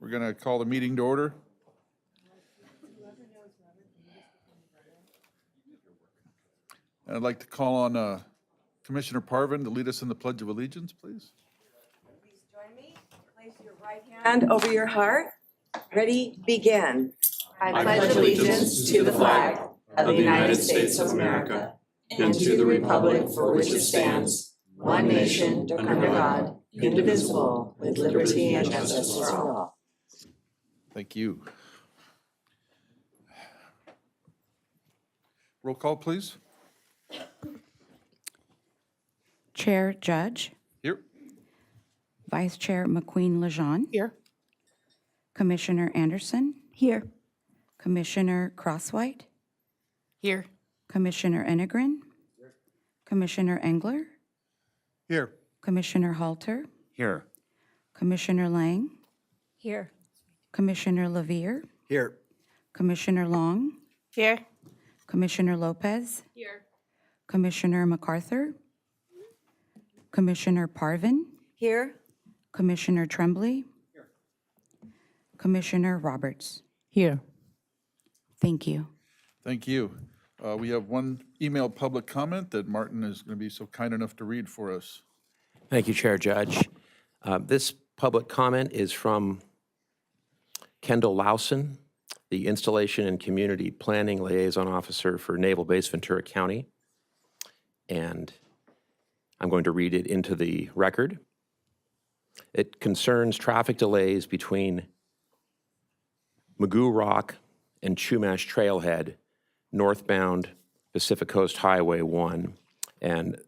We're going to call the meeting to order. And I'd like to call on Commissioner Parvin to lead us in the Pledge of Allegiance, please. Please join me. Place your right hand over your heart. Ready, begin. I pledge allegiance to the flag of the United States of America and to the republic for which it stands, one nation, under God, indivisible, with liberty and justice for all. Thank you. Roll call, please. Chair Judge, Here. Vice Chair McQueen-Lejeune. Here. Commissioner Anderson. Here. Commissioner Crosswhite. Here. Commissioner Enegren. Commissioner Engler. Here. Commissioner Halter. Here. Commissioner Lang. Here. Commissioner Levere. Here. Commissioner Long. Here. Commissioner Lopez. Here. Commissioner MacArthur. Commissioner Parvin. Here. Commissioner Tremblay. Commissioner Roberts. Here. Thank you. Thank you. We have one emailed public comment that Martin is going to be so kind enough to read for us. Thank you, Chair Judge. This public comment is from Kendall Lawson, the Installation and Community Planning Liaison Officer for Naval Base Ventura County. And I'm going to read it into the record. It concerns traffic delays between Magoo Rock and Chumash Trailhead, northbound Pacific Coast Highway 1, and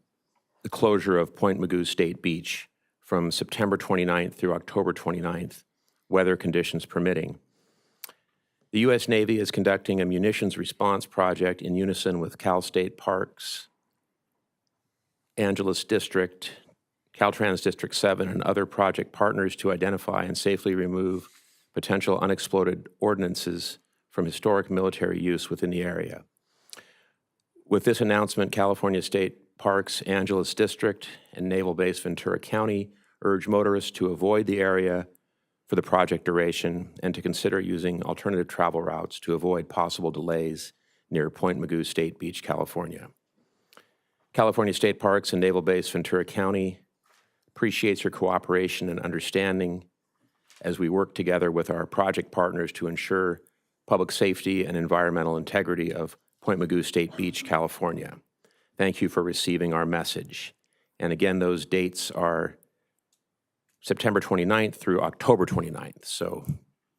the closure of Point Magoo State Beach from September 29th through October 29th, weather conditions permitting. The U.S. Navy is conducting a munitions response project in unison with Cal State Parks, Angeles District, Caltrans District 7, and other project partners to identify and safely remove potential unexploded ordnances from historic military use within the area. With this announcement, California State Parks, Angeles District, and Naval Base Ventura County urge motorists to avoid the area for the project duration and to consider using alternative travel routes to avoid possible delays near Point Magoo State Beach, California. California State Parks and Naval Base Ventura County appreciates your cooperation and understanding as we work together with our project partners to ensure public safety and environmental integrity of Point Magoo State Beach, California. Thank you for receiving our message. And again, those dates are September 29th through October 29th. So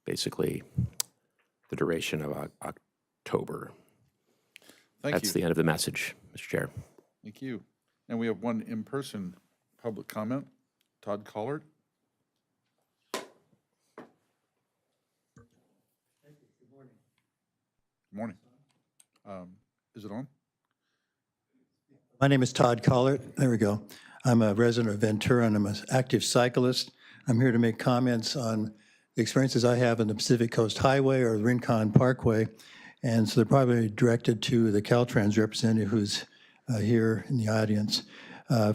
basically the duration of October. That's the end of the message, Mr. Chair. Thank you. And we have one in-person public comment. Todd Collard. Good morning. Is it on? My name is Todd Collard. There we go. I'm a resident of Ventura, and I'm an active cyclist. I'm here to make comments on the experiences I have in the Pacific Coast Highway or the Rincon Parkway. And so they're probably directed to the Caltrans representative who's here in the audience.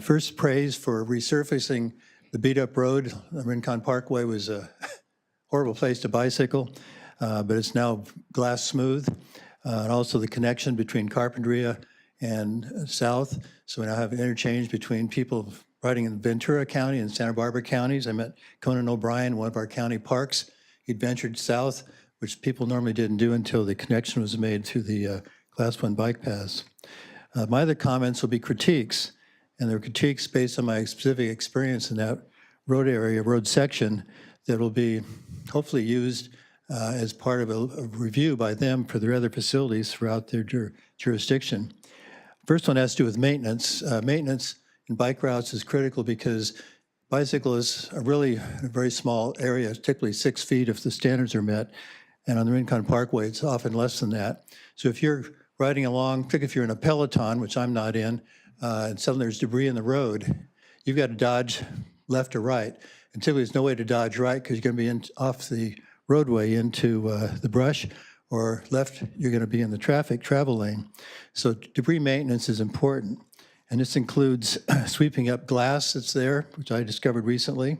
First, praise for resurfacing the beat-up road. The Rincon Parkway was a horrible place to bicycle, but it's now glass smooth. And also the connection between Carpinteria and south. So we now have an interchange between people riding in Ventura County and Santa Barbara counties. I met Conan O'Brien, one of our county parks. He'd ventured south, which people normally didn't do until the connection was made through the Class 1 bike paths. My other comments will be critiques, and they're critiques based on my specific experience in that road area, road section, that will be hopefully used as part of a review by them for their other facilities throughout their jurisdiction. First one has to do with maintenance. Maintenance in bike routes is critical because bicyclists are really in a very small area, typically 6 feet if the standards are met. And on the Rincon Parkway, it's often less than that. So if you're riding along, particularly if you're in a peloton, which I'm not in, and suddenly there's debris in the road, you've got to dodge left or right. And typically there's no way to dodge right because you're going to be off the roadway into the brush, or left, you're going to be in the travel lane. So debris maintenance is important. And this includes sweeping up glass that's there, which I discovered recently,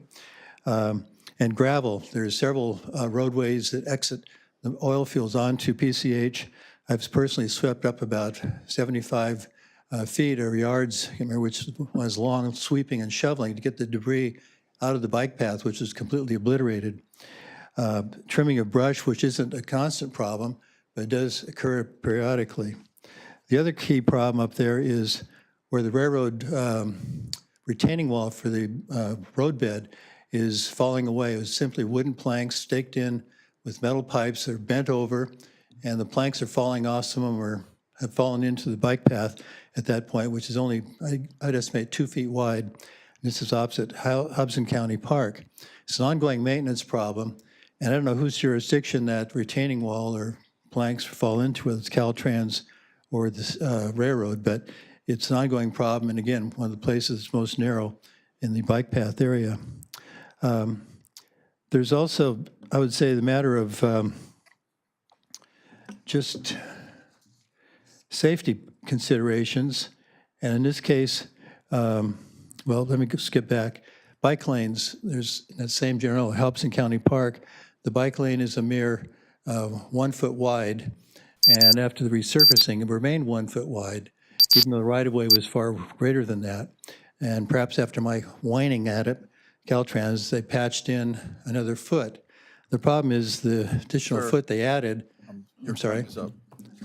and and gravel. There's several roadways that exit the oil fields onto PCH. I've personally swept up about 75 feet or yards, I can't remember which was long, sweeping and shoveling to get the debris out of the bike path, which is completely obliterated. Trimming of brush, which isn't a constant problem, but does occur periodically. The other key problem up there is where the railroad retaining wall for the roadbed is falling away. It was simply wooden planks staked in with metal pipes that are bent over, and the planks are falling off. Some of them have fallen into the bike path at that point, which is only, I'd estimate, 2 feet wide. This is opposite Hudson County Park. It's an ongoing maintenance problem, and I don't know whose jurisdiction that retaining wall or planks fall into, whether it's Caltrans or the railroad, but it's an ongoing problem, and again, one of the places that's most narrow in the bike path area. There's also, I would say, the matter of just safety considerations, and in this case, well, let me skip back. Bike lanes, there's in that same general Hudson County Park, the bike lane is a mere 1 foot wide, and after the resurfacing, it remained 1 foot wide, even though the right-of-way was far greater than that. And perhaps after my whining at it, Caltrans, they patched in another foot. The problem is the additional foot they added. I'm sorry.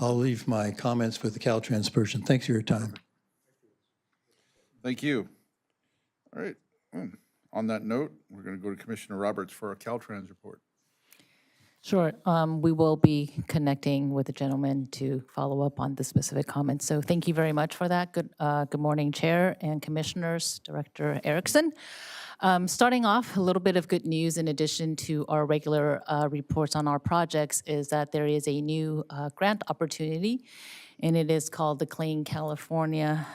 I'll leave my comments with the Caltrans person. Thanks for your time. Thank you. All right. On that note, we're going to go to Commissioner Roberts for a Caltrans report. Sure. We will be connecting with the gentleman to follow up on the specific comments. So thank you very much for that. Good morning, Chair and Commissioners, Director Erickson. Starting off, a little bit of good news in addition to our regular reports on our projects is that there is a new grant opportunity, and it is called the Clean California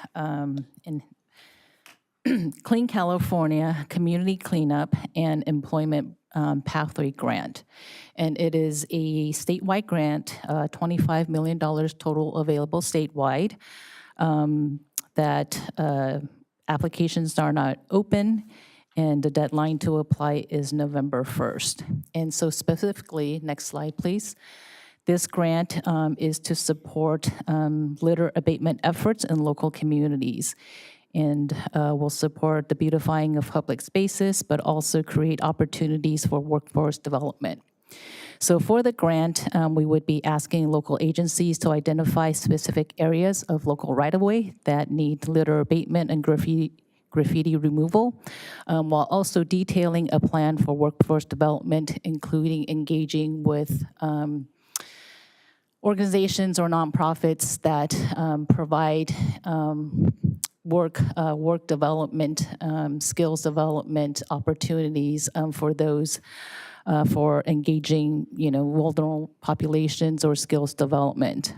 Clean California Community Cleanup and Employment Pathway Grant. And it is a statewide grant, $25 million total available statewide, that applications are not open, and the deadline to apply is November 1st. And so specifically, next slide, please. This grant is to support litter abatement efforts in local communities, and will support the beautifying of public spaces, but also create opportunities for workforce development. So for the grant, we would be asking local agencies to identify specific areas of local right-of-way that need litter abatement and graffiti removal, while also detailing a plan for workforce development, including engaging with organizations or nonprofits that provide work development, skills development opportunities for those for engaging, vulnerable populations or skills development.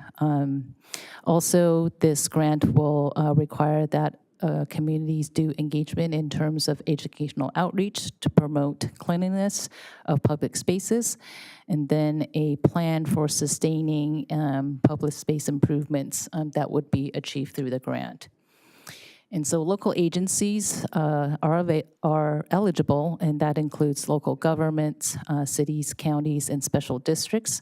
Also, this grant will require that communities do engagement in terms of educational outreach to promote cleanliness of public spaces, and then a plan for sustaining public space improvements that would be achieved through the grant. And so local agencies are eligible, and that includes local governments, cities, counties, and special districts,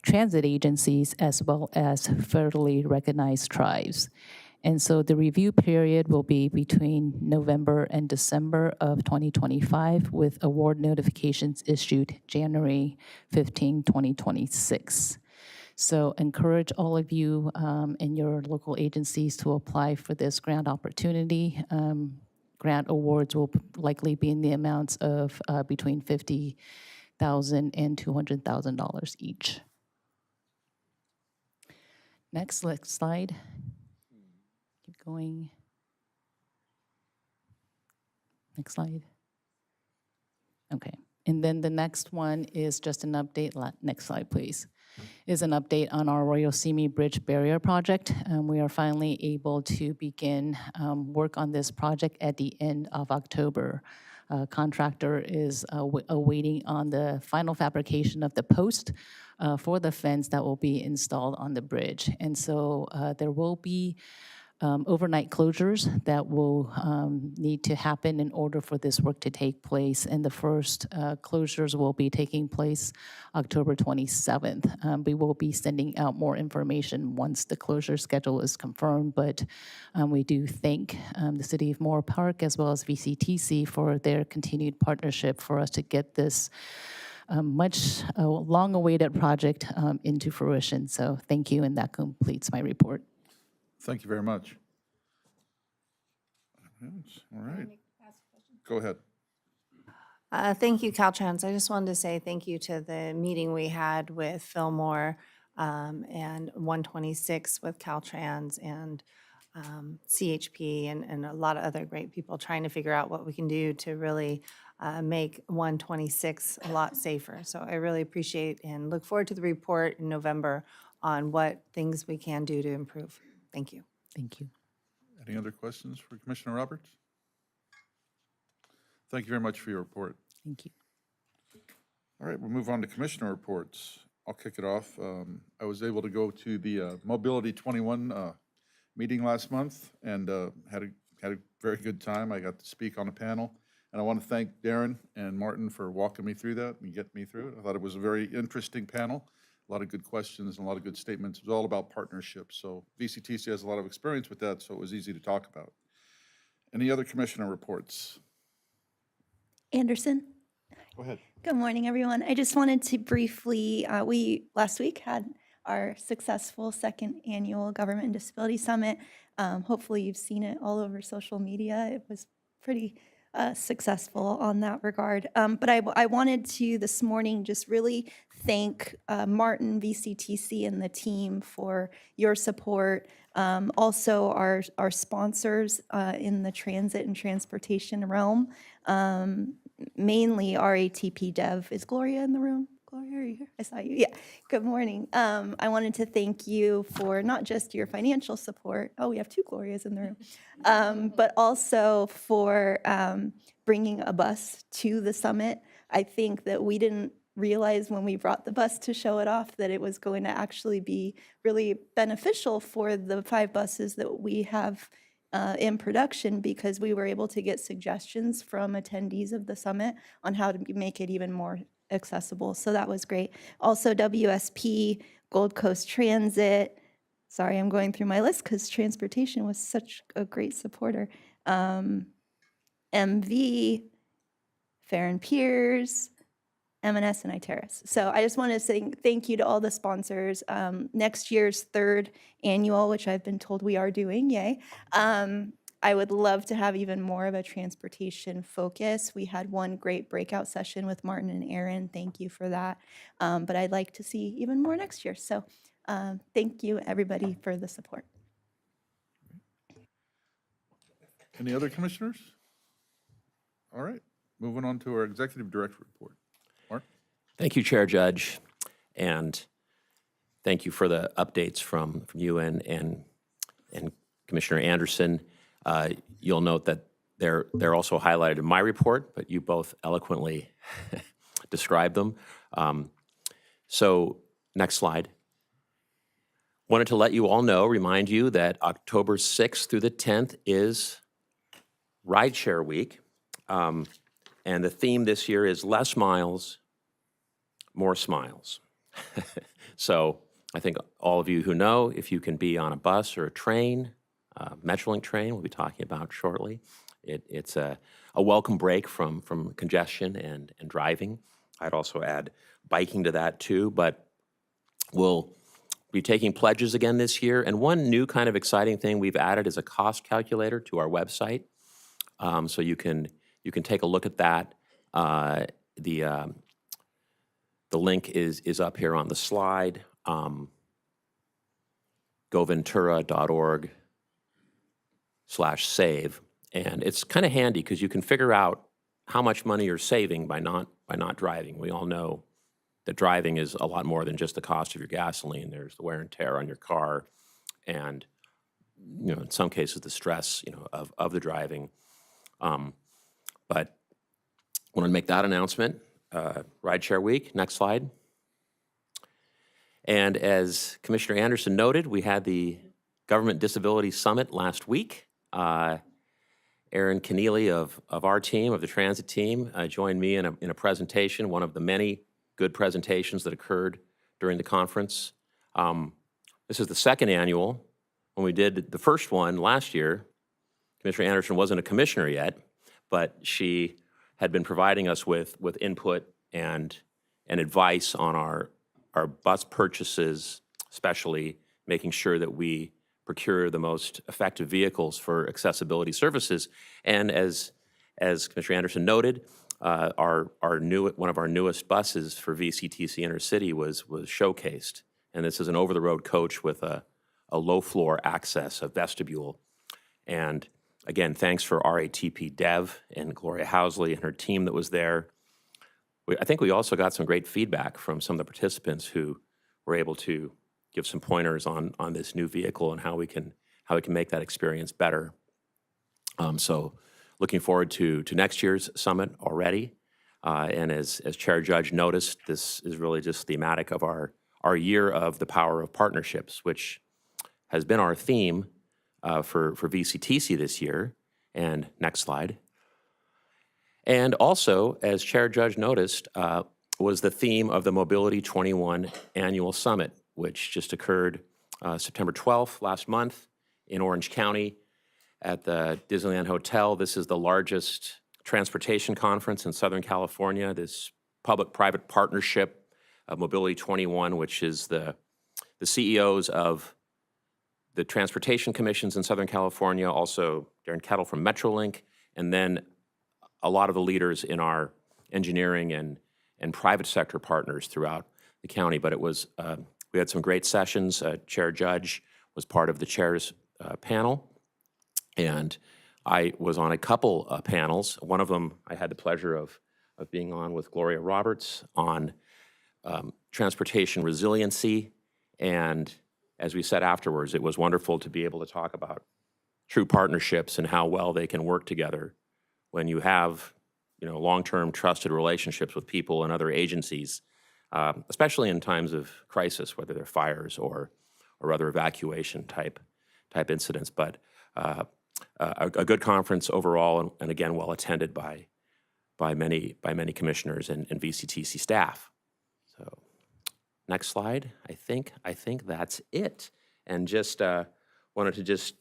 transit agencies, as well as federally recognized tribes. And so the review period will be between November and December of 2025, with award notifications issued January 15, 2026. So encourage all of you and your local agencies to apply for this grant opportunity. Grant awards will likely be in the amounts of between $50,000 and $200,000 each. Next slide. Keep going. Next slide. Okay. And then the next one is just an update. Next slide, please. Is an update on our Arroyo Simi Bridge Barrier Project. We are finally able to begin work on this project at the end of October. Contractor is awaiting on the final fabrication of the post for the fence that will be installed on the bridge. And so there will be overnight closures that will need to happen in order for this work to take place. And the first closures will be taking place October 27th. We will be sending out more information once the closure schedule is confirmed, but we do thank the City of Moore Park as well as VCTC for their continued partnership for us to get this much long-awaited project into fruition. So thank you, and that completes my report. Thank you very much. All right. Go ahead. Thank you, Caltrans. I just wanted to say thank you to the meeting we had with Fillmore and 126 with Caltrans and CHP and a lot of other great people trying to figure out what we can do to really make 126 a lot safer. So I really appreciate and look forward to the report in November on what things we can do to improve. Thank you. Thank you. Any other questions for Commissioner Roberts? Thank you very much for your report. Thank you. All right, we'll move on to commissioner reports. I'll kick it off. I was able to go to the Mobility 21 meeting last month and had a very good time. I got to speak on a panel, and I want to thank Darren and Martin for walking me through that and getting me through it. I thought it was a very interesting panel, a lot of good questions and a lot of good statements. It was all about partnerships. So VCTC has a lot of experience with that, so it was easy to talk about. Any other commissioner reports? Anderson. Go ahead. Good morning, everyone. I just wanted to briefly, we last week had our successful second annual Government and Disability Summit. Hopefully you've seen it all over social media. It was pretty successful on that regard. But I wanted to this morning just really thank Martin, VCTC, and the team for your support. Also our sponsors in the transit and transportation realm, mainly RATP Dev. Is Gloria in the room? Gloria, are you here? I saw you. Yeah. Good morning. I wanted to thank you for not just your financial support. Oh, we have two Glorias in the room. But also for bringing a bus to the summit. I think that we didn't realize when we brought the bus to show it off that it was going to actually be really beneficial for the 5 buses that we have in production, because we were able to get suggestions from attendees of the summit on how to make it even more accessible. So that was great. Also WSP, Gold Coast Transit. Sorry, I'm going through my list because transportation was such a great supporter. MV, Farron Piers, M&S, and Iteris. So I just want to say thank you to all the sponsors. Next year's 3rd annual, which I've been told we are doing, yay. I would love to have even more of a transportation focus. We had one great breakout session with Martin and Aaron. Thank you for that. But I'd like to see even more next year. So thank you, everybody, for the support. Any other commissioners? All right, moving on to our executive director report. Mark? Thank you, Chair Judge, and thank you for the updates from you and Commissioner Anderson. You'll note that they're also highlighted in my report, but you both eloquently described them. So next slide. Wanted to let you all know, remind you that October 6th through the 10th is Rideshare Week. And the theme this year is less miles, more smiles. So I think all of you who know, if you can be on a bus or a train, Metrolink train we'll be talking about shortly, it's a welcome break from congestion and driving. I'd also add biking to that too, but we'll be taking pledges again this year. And one new kind of exciting thing we've added is a cost calculator to our website. So you can take a look at that. The link is up here on the slide. goventura.org/save, and it's kind of handy because you can figure out how much money you're saving by not driving. We all know that driving is a lot more than just the cost of your gasoline. There's the wear and tear on your car, and in some cases the stress of the driving. But I want to make that announcement. Rideshare Week, next slide. And as Commissioner Anderson noted, we had the Government Disability Summit last week. Aaron Keneally of our team, of the transit team, joined me in a presentation, one of the many good presentations that occurred during the conference. This is the second annual. When we did the first one last year, Commissioner Anderson wasn't a commissioner yet, but she had been providing us with input and advice on our bus purchases, especially making sure that we procure the most effective vehicles for accessibility services. And as Commissioner Anderson noted, one of our newest buses for VCTC Intercity was showcased. And this is an over-the-road coach with a low-floor access, a vestibule. And again, thanks for RATP Dev and Gloria Housley and her team that was there. I think we also got some great feedback from some of the participants who were able to give some pointers on this new vehicle and how we can make that experience better. So looking forward to next year's summit already. And as Chair Judge noticed, this is really just thematic of our year of the power of partnerships, which has been our theme for VCTC this year. And next slide. And also, as Chair Judge noticed, was the theme of the Mobility 21 Annual Summit, which just occurred September 12th, last month, in Orange County at the Disneyland Hotel. This is the largest transportation conference in Southern California, this public-private partnership of Mobility 21, which is the CEOs of the transportation commissions in Southern California, also Darren Kettle from Metrolink, and then a lot of the leaders in our engineering and private sector partners throughout the county. But it was, we had some great sessions. Chair Judge was part of the chair's panel, and I was on a couple panels. One of them I had the pleasure of being on with Gloria Roberts on transportation resiliency. And as we said afterwards, it was wonderful to be able to talk about true partnerships and how well they can work together when you have, long-term trusted relationships with people and other agencies, especially in times of crisis, whether they're fires or other evacuation type incidents. But a good conference overall, and again, well attended by many commissioners and VCTC staff. So, next slide. I think that's it. And just wanted to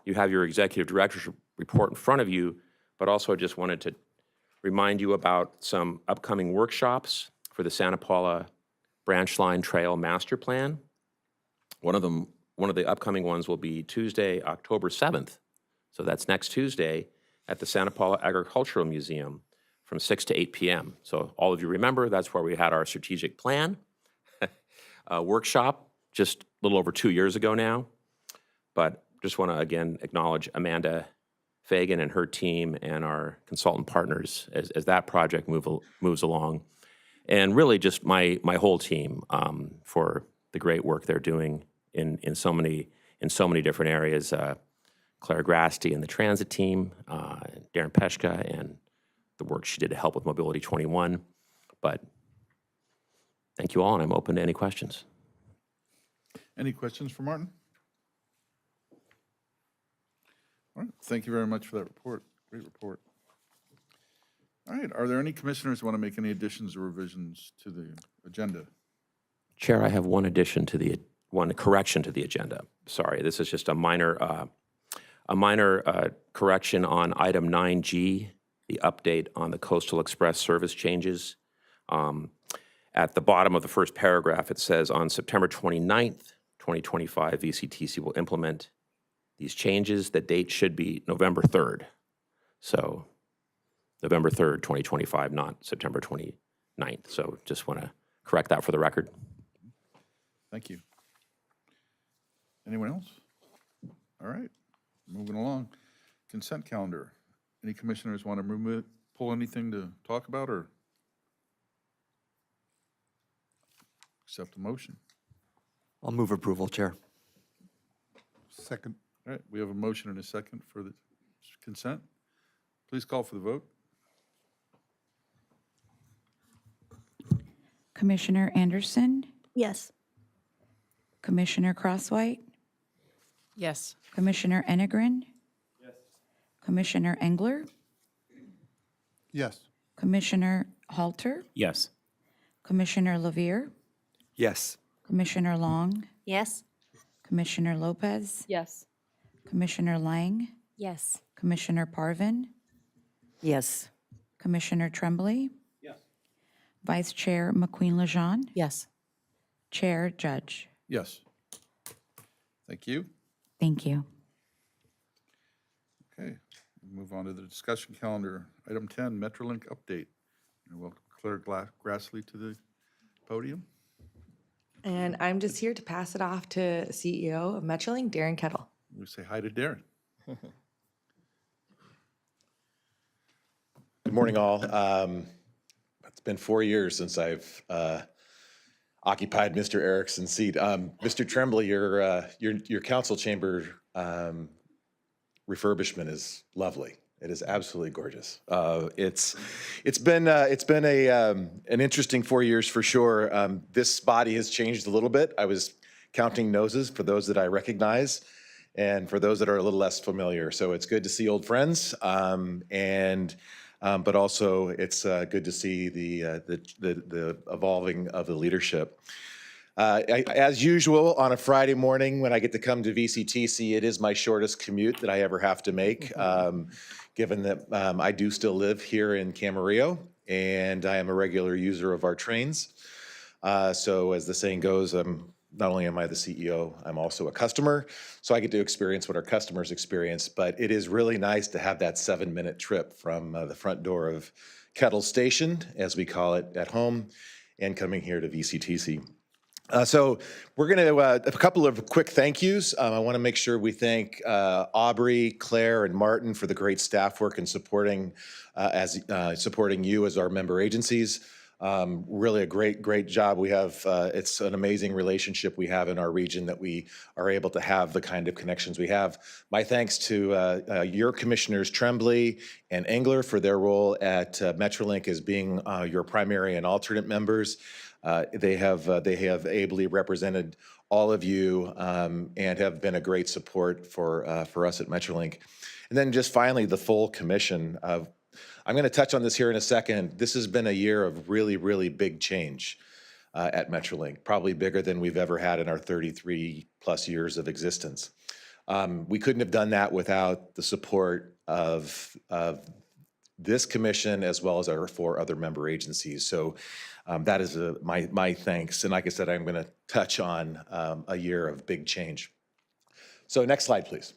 you have your executive director's report in front of you, but also just wanted to remind you about some upcoming workshops for the Santa Paula Branch Line Trail Master Plan. One of the upcoming ones will be Tuesday, October 7th. So that's next Tuesday at the Santa Paula Agricultural Museum from 6 to 8 p.m. So all of you remember, that's where we had our strategic plan workshop just a little over 2 years ago now. But just want to again acknowledge Amanda Fagan and her team and our consultant partners as that project moves along. And really just my whole team for the great work they're doing in so many different areas. Claire Grasty and the transit team, Darren Peshka, and the work she did to help with Mobility 21. But thank you all, and I'm open to any questions. Any questions for Martin? All right, thank you very much for that report. Great report. All right, are there any commissioners who want to make any additions or revisions to the agenda? Chair, I have one correction to the agenda. Sorry, this is just a minor correction on item 9G, the update on the Coastal Express service changes. At the bottom of the first paragraph, it says, on September 29th, 2025, VCTC will implement these changes. The date should be November 3rd. So November 3rd, 2025, not September 29th. So just want to correct that for the record. Thank you. Anyone else? All right, moving along. Consent calendar. Any commissioners want to pull anything to talk about or accept a motion? I'll move approval, Chair. Second. All right, we have a motion and a second for the consent. Please call for the vote. Commissioner Anderson, Yes. Commissioner Crosswhite, Yes. Commissioner Enegren? Yes. Commissioner Engler? Yes. Commissioner Halter? Yes. Commissioner Lavier? Yes. Commissioner Long? Yes? Commissioner Lopez? Yes. Commissioner Lang? Yes. Commissioner Parvin? Yes. Commissioner Tremblay? Yes. Vice Chair McQueen-Lejeune? Yes. Chair Judge? Yes. Thank you. Thank you. Okay, move on to the discussion calendar. Item 10, Metrolink update. And welcome Claire Grassley to the podium. And I'm just here to pass it off to CEO of Metrolink, Darren Kettle. We say hi to Darren. Good morning, all. It's been 4 years since I've occupied Mr. Erickson's seat. Mr. Tremblay, your council chamber refurbishment is lovely. It is absolutely gorgeous. It's been an interesting 4 years for sure. This body has changed a little bit. I was counting noses for those that I recognize, and for those that are a little less familiar. So it's good to see old friends, but also it's good to see the evolving of the leadership. As usual, on a Friday morning when I get to come to VCTC, it is my shortest commute that I ever have to make, given that I do still live here in Camarillo, and I am a regular user of our trains. So as the saying goes, not only am I the CEO, I'm also a customer, so I get to experience what our customers experience, but it is really nice to have that 7-minute trip from the front door of Kettle Station, as we call it at home, and coming here to VCTC. So we're going to, a couple of quick thank yous. I want to make sure we thank Aubrey, Claire, and Martin for the great staff work and supporting you as our member agencies. Really a great job. We have, it's an amazing relationship we have in our region that we are able to have the kind of connections we have. My thanks to your commissioners Tremblay and Engler for their role at Metrolink as being your primary and alternate members. They have ably represented all of you and have been a great support for us at Metrolink. And then just finally, the full commission. I'm going to touch on this here in a second. This has been a year of really big change at Metrolink, probably bigger than we've ever had in our 33 plus years of existence. We couldn't have done that without the support of this commission as well as our 4 other member agencies. So that is my thanks. And like I said, I'm going to touch on a year of big change. So next slide, please.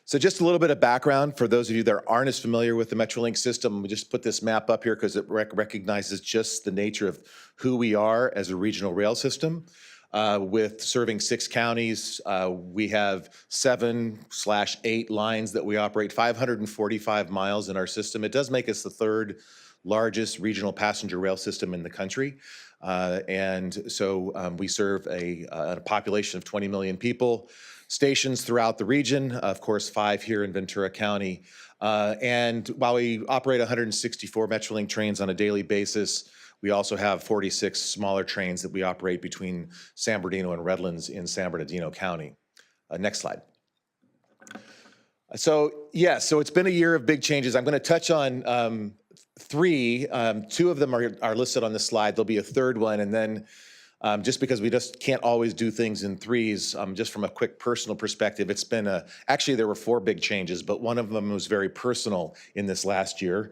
So just a little bit of background for those of you that aren't as familiar with the Metrolink system. We just put this map up here because it recognizes just the nature of who we are as a regional rail system. With serving 6 counties, we have 7/8 lines that we operate, 545 miles in our system. It does make us the 3rd largest regional passenger rail system in the country. And so we serve a population of 20 million people, stations throughout the region, of course, 5 here in Ventura County. And while we operate 164 Metrolink trains on a daily basis, we also have 46 smaller trains that we operate between San Bernardino and Redlands in San Bernardino County. Next slide. So it's been a year of big changes. I'm going to touch on 3. 2 of them are listed on the slide. There'll be a 3rd one, and then just because we just can't always do things in 3s, just from a quick personal perspective, it's been actually there were 4 big changes, but one of them was very personal in this last year,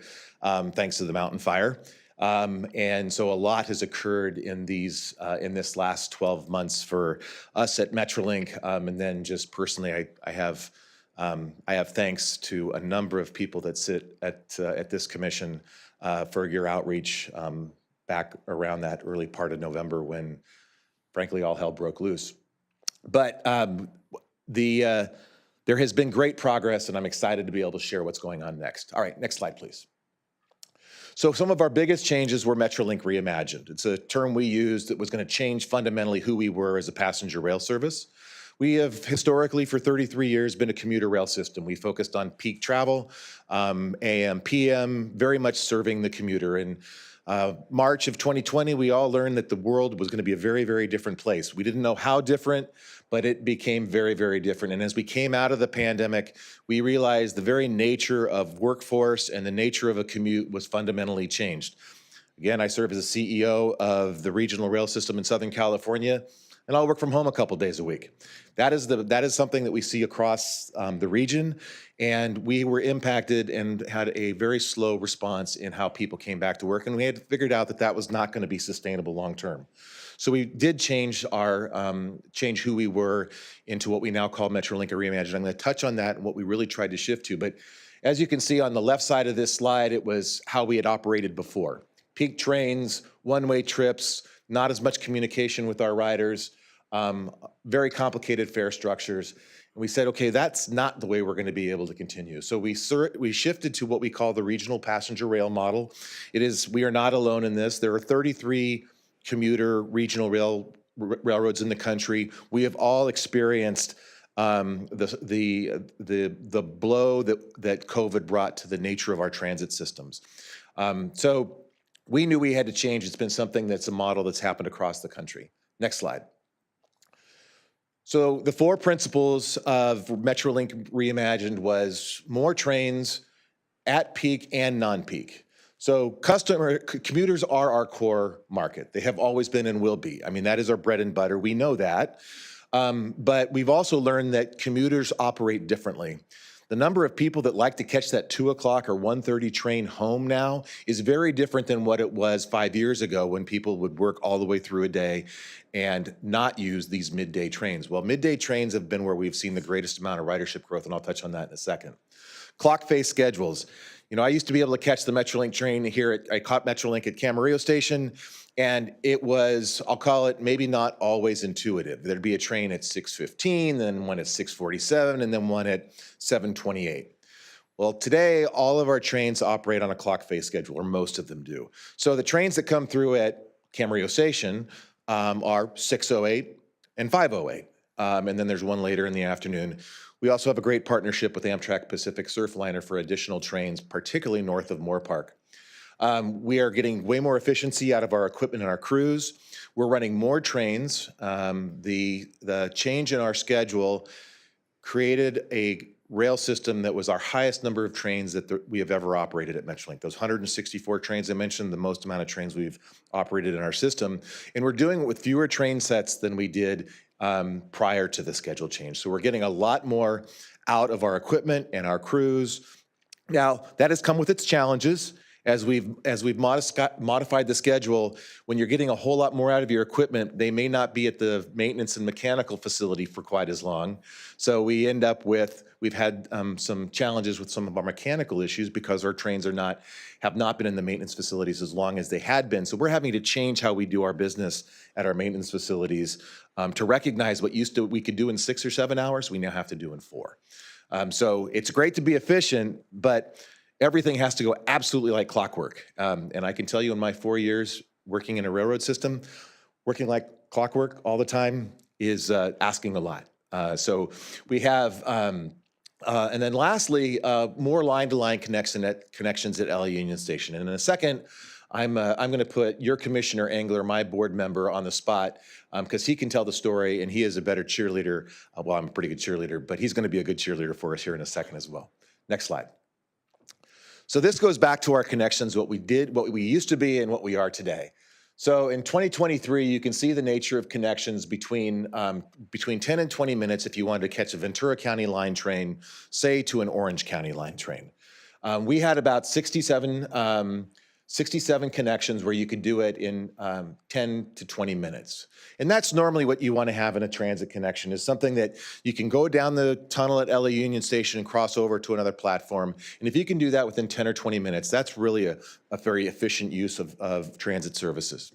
thanks to the mountain fire. And so a lot has occurred in this last 12 months for us at Metrolink. And then just personally, I have thanks to a number of people that sit at this commission for your outreach back around that early part of November when, frankly, all hell broke loose. But there has been great progress, and I'm excited to be able to share what's going on next. All right, next slide, please. So some of our biggest changes were Metrolink Reimagined. It's a term we used that was going to change fundamentally who we were as a passenger rail service. We have historically, for 33 years, been a commuter rail system. We focused on peak travel, AM, PM, very much serving the commuter. And March of 2020, we all learned that the world was going to be a very, very different place. We didn't know how different, but it became very, very different. And as we came out of the pandemic, we realized the very nature of workforce and the nature of a commute was fundamentally changed. Again, I serve as a CEO of the regional rail system in Southern California, and I'll work from home a couple days a week. That is something that we see across the region, and we were impacted and had a very slow response in how people came back to work, and we had figured out that that was not going to be sustainable long term. So we did change who we were into what we now call Metrolink Reimagined. I'm going to touch on that and what we really tried to shift to. But as you can see on the left side of this slide, it was how we had operated before. Peak trains, one-way trips, not as much communication with our riders, very complicated fare structures. And we said, okay, that's not the way we're going to be able to continue. So we shifted to what we call the regional passenger rail model. We are not alone in this. There are 33 commuter regional railroads in the country. We have all experienced the blow that COVID brought to the nature of our transit systems. So we knew we had to change. It's been something that's a model that's happened across the country. Next slide. So the 4 principles of Metrolink Reimagined was more trains at peak and non-peak. So commuters are our core market. They have always been and will be. I mean, that is our bread and butter. We know that. But we've also learned that commuters operate differently. The number of people that like to catch that 2 o'clock or 1:30 train home now is very different than what it was 5 years ago when people would work all the way through a day and not use these midday trains. Well, midday trains have been where we've seen the greatest amount of ridership growth, and I'll touch on that in a second. Clock face schedules. You know, I used to be able to catch the Metrolink train here. I caught Metrolink at Camarillo Station, and it was, I'll call it, maybe not always intuitive. There'd be a train at 6:15, then one at 6:47, and then one at 7:28. Well, today, all of our trains operate on a clock face schedule, or most of them do. So the trains that come through at Camarillo Station are 6:08 and 5:08, and then there's one later in the afternoon. We also have a great partnership with Amtrak Pacific Surfliner for additional trains, particularly north of Moore Park. We are getting way more efficiency out of our equipment and our crews. We're running more trains. The change in our schedule created a rail system that was our highest number of trains that we have ever operated at Metrolink. Those 164 trains I mentioned, the most amount of trains we've operated in our system. And we're doing it with fewer train sets than we did prior to the schedule change. So we're getting a lot more out of our equipment and our crews. Now, that has come with its challenges. As we've modified the schedule, when you're getting a whole lot more out of your equipment, they may not be at the maintenance and mechanical facility for quite as long. So we've had some challenges with some of our mechanical issues because our trains have not been in the maintenance facilities as long as they had been. So we're having to change how we do our business at our maintenance facilities to recognize what we could do in 6 or 7 hours, we now have to do in 4. So it's great to be efficient, but everything has to go absolutely like clockwork. And I can tell you in my 4 years working in a railroad system, working like clockwork all the time is asking a lot. So we have, and then lastly, more line-to-line connections at LA Union Station. And in a second, I'm going to put your Commissioner Engler, my board member, on the spot because he can tell the story and he is a better cheerleader. Well, I'm a pretty good cheerleader, but he's going to be a good cheerleader for us here in a second as well. Next slide. So this goes back to our connections, what we used to be and what we are today. So in 2023, you can see the nature of connections between 10 and 20 minutes if you wanted to catch a Ventura County line train, say to an Orange County line train. We had about 67 connections where you could do it in 10 to 20 minutes. And that's normally what you want to have in a transit connection, is something that you can go down the tunnel at LA Union Station and cross over to another platform. And if you can do that within 10 or 20 minutes, that's really a very efficient use of transit services.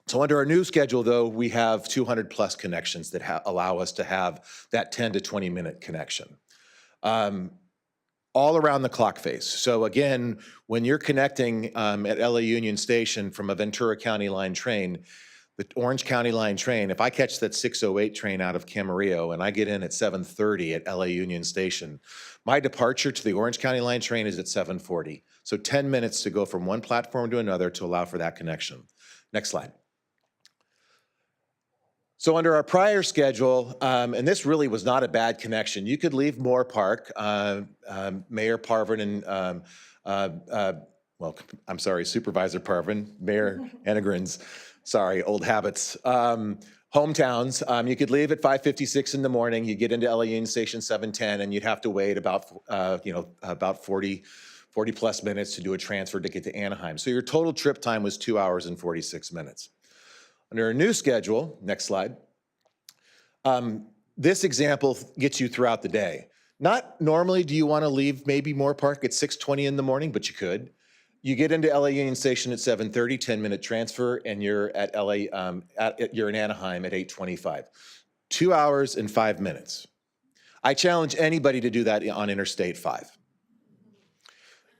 So under our new schedule, though, we have 200 plus connections that allow us to have that 10 to 20 minute connection. All around the clock face. So again, when you're connecting at LA Union Station from a Ventura County line train, the Orange County line train, if I catch that 6:08 train out of Camarillo and I get in at 7:30 at LA Union Station, my departure to the Orange County line train is at 7:40. So 10 minutes to go from one platform to another to allow for that connection. Next slide. So under our prior schedule, and this really was not a bad connection, you could leave Moore Park, Mayor Parvin and, well, I'm sorry, Supervisor Parvin, Mayor Enegren's, sorry, old habits, hometowns. You could leave at 5:56 in the morning, you get into LA Union Station 7:10, and you'd have to wait about, about 40 plus minutes to do a transfer to get to Anaheim. So your total trip time was 2 hours and 46 minutes. Under a new schedule, next slide, this example gets you throughout the day. Not normally do you want to leave maybe Moore Park at 6:20 in the morning, but you could. You get into LA Union Station at 7:30, 10-minute transfer, and you're at you're in Anaheim at 8:25. 2 hours and 5 minutes. I challenge anybody to do that on Interstate 5.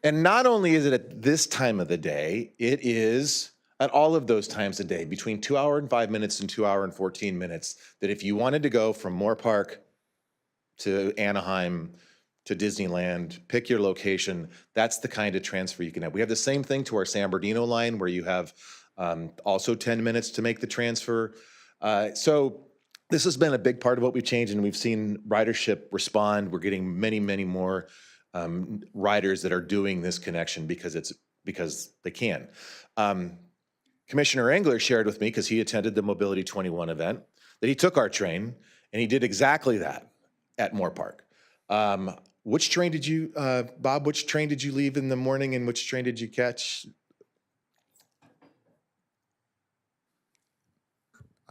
And not only is it at this time of the day, it is at all of those times a day, between 2 hours and 5 minutes and 2 hours and 14 minutes, that if you wanted to go from Moore Park to Anaheim to Disneyland, pick your location, that's the kind of transfer you can have. We have the same thing to our San Bernardino line where you have also 10 minutes to make the transfer. So this has been a big part of what we've changed, and we've seen ridership respond. We're getting many, many more riders that are doing this connection because they can. Commissioner Engler shared with me, because he attended the Mobility 21 event, that he took our train and he did exactly that at Moore Park. Which train did you, Bob, which train did you leave in the morning and which train did you catch?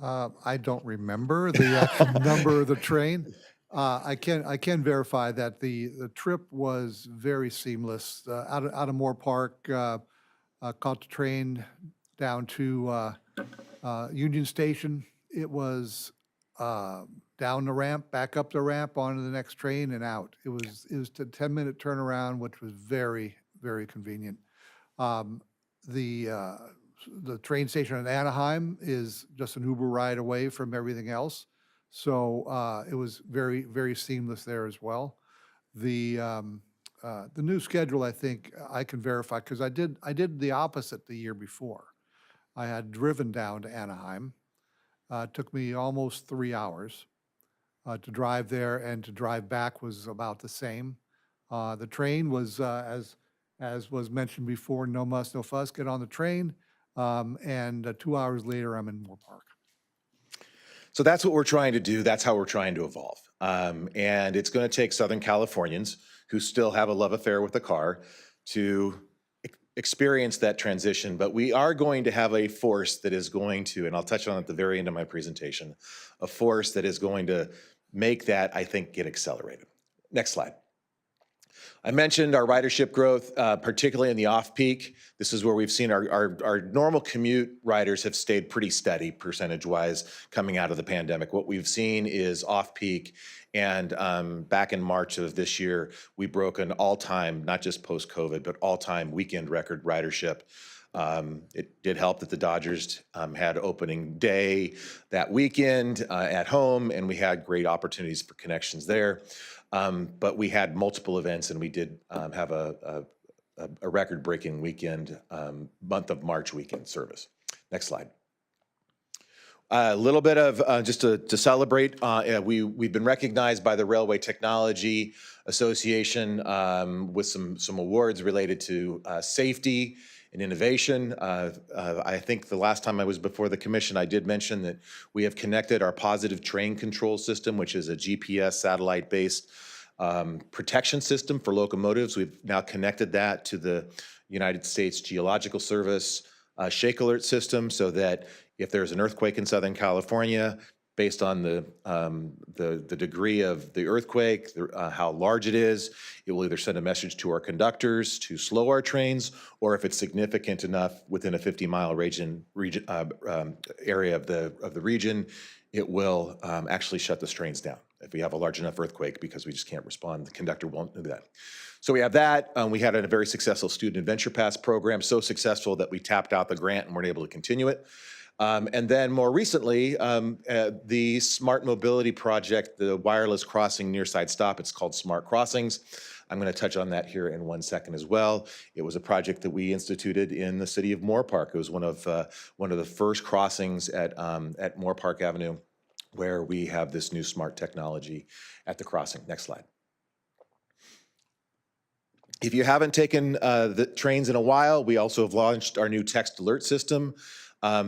I don't remember the actual number of the train. I can verify that the trip was very seamless. Out of Moore Park, caught the train down to Union Station. It was down the ramp, back up the ramp, onto the next train and out. It was a 10-minute turnaround, which was very, very convenient. The train station in Anaheim is just an Uber ride away from everything else. So it was very, very seamless there as well. The new schedule, I think I can verify, because I did the opposite the year before. I had driven down to Anaheim. It took me almost 3 hours to drive there, and to drive back was about the same. The train was, as was mentioned before, no muss, no fuss, get on the train, and 2 hours later, I'm in Moore Park. So that's what we're trying to do. That's how we're trying to evolve. And it's going to take Southern Californians who still have a love affair with the car to experience that transition. But we are going to have a force that is going to, and I'll touch on it at the very end of my presentation, a force that is going to make that, I think, get accelerated. Next slide. I mentioned our ridership growth, particularly in the off-peak. This is where we've seen our normal commute riders have stayed pretty steady percentage-wise coming out of the pandemic. What we've seen is off-peak, and back in March of this year, we broke an all-time, not just post-COVID, but all-time weekend record ridership. It did help that the Dodgers had opening day that weekend at home, and we had great opportunities for connections there. But we had multiple events, and we did have a record-breaking weekend, month of March weekend service. Next slide. A little bit of, just to celebrate, we've been recognized by the Railway Technology Association with some awards related to safety and innovation. I think the last time I was before the commission, I did mention that we have connected our positive train control system, which is a GPS satellite-based protection system for locomotives. We've now connected that to the United States Geological Service shake alert system, so that if there's an earthquake in Southern California, based on the degree of the earthquake, how large it is, it will either send a message to our conductors to slow our trains, or if it's significant enough within a 50-mile area of the region, it will actually shut the trains down if we have a large enough earthquake, because we just can't respond. The conductor won't do that. So we have that. We had a very successful Student Adventure Pass program, so successful that we tapped out the grant and weren't able to continue it. And then more recently, the Smart Mobility Project, the wireless crossing near side stop, it's called Smart Crossings. I'm going to touch on that here in 1 second as well. It was a project that we instituted in the city of Moore Park. It was one of the first crossings at Moore Park Avenue where we have this new smart technology at the crossing. Next slide. If you haven't taken the trains in a while, we also have launched our new text alert system.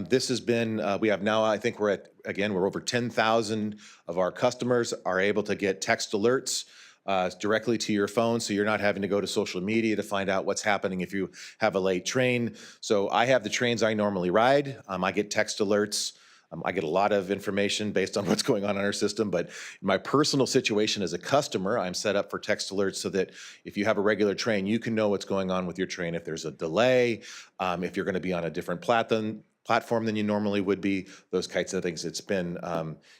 This has been, we have now, I think we're over 10,000 of our customers are able to get text alerts directly to your phone, so you're not having to go to social media to find out what's happening if you have a late train. So I have the trains I normally ride. I get text alerts. I get a lot of information based on what's going on in our system, but in my personal situation as a customer, I'm set up for text alerts so that if you have a regular train, you can know what's going on with your train. If there's a delay, if you're going to be on a different platform than you normally would be, those kinds of things. It's been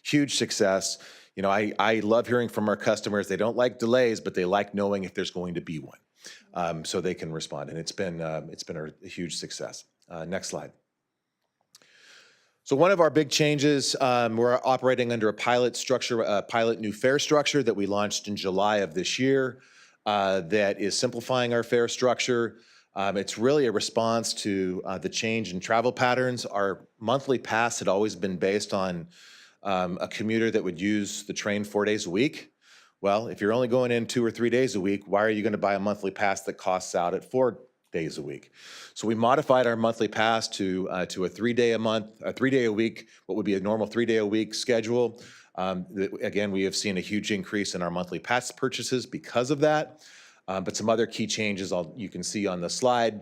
huge success. You know, I love hearing from our customers. They don't like delays, but they like knowing if there's going to be one, so they can respond. And it's been a huge success. Next slide. So one of our big changes, we're operating under a pilot structure, a pilot new fare structure that we launched in July of this year that is simplifying our fare structure. It's really a response to the change in travel patterns. Our monthly pass had always been based on a commuter that would use the train 4 days a week. Well, if you're only going in 2 or 3 days a week, why are you going to buy a monthly pass that costs out at 4 days a week? So we modified our monthly pass to a 3 day a month, a 3 day a week, what would be a normal 3 day a week schedule. Again, we have seen a huge increase in our monthly pass purchases because of that. But some other key changes you can see on the slide.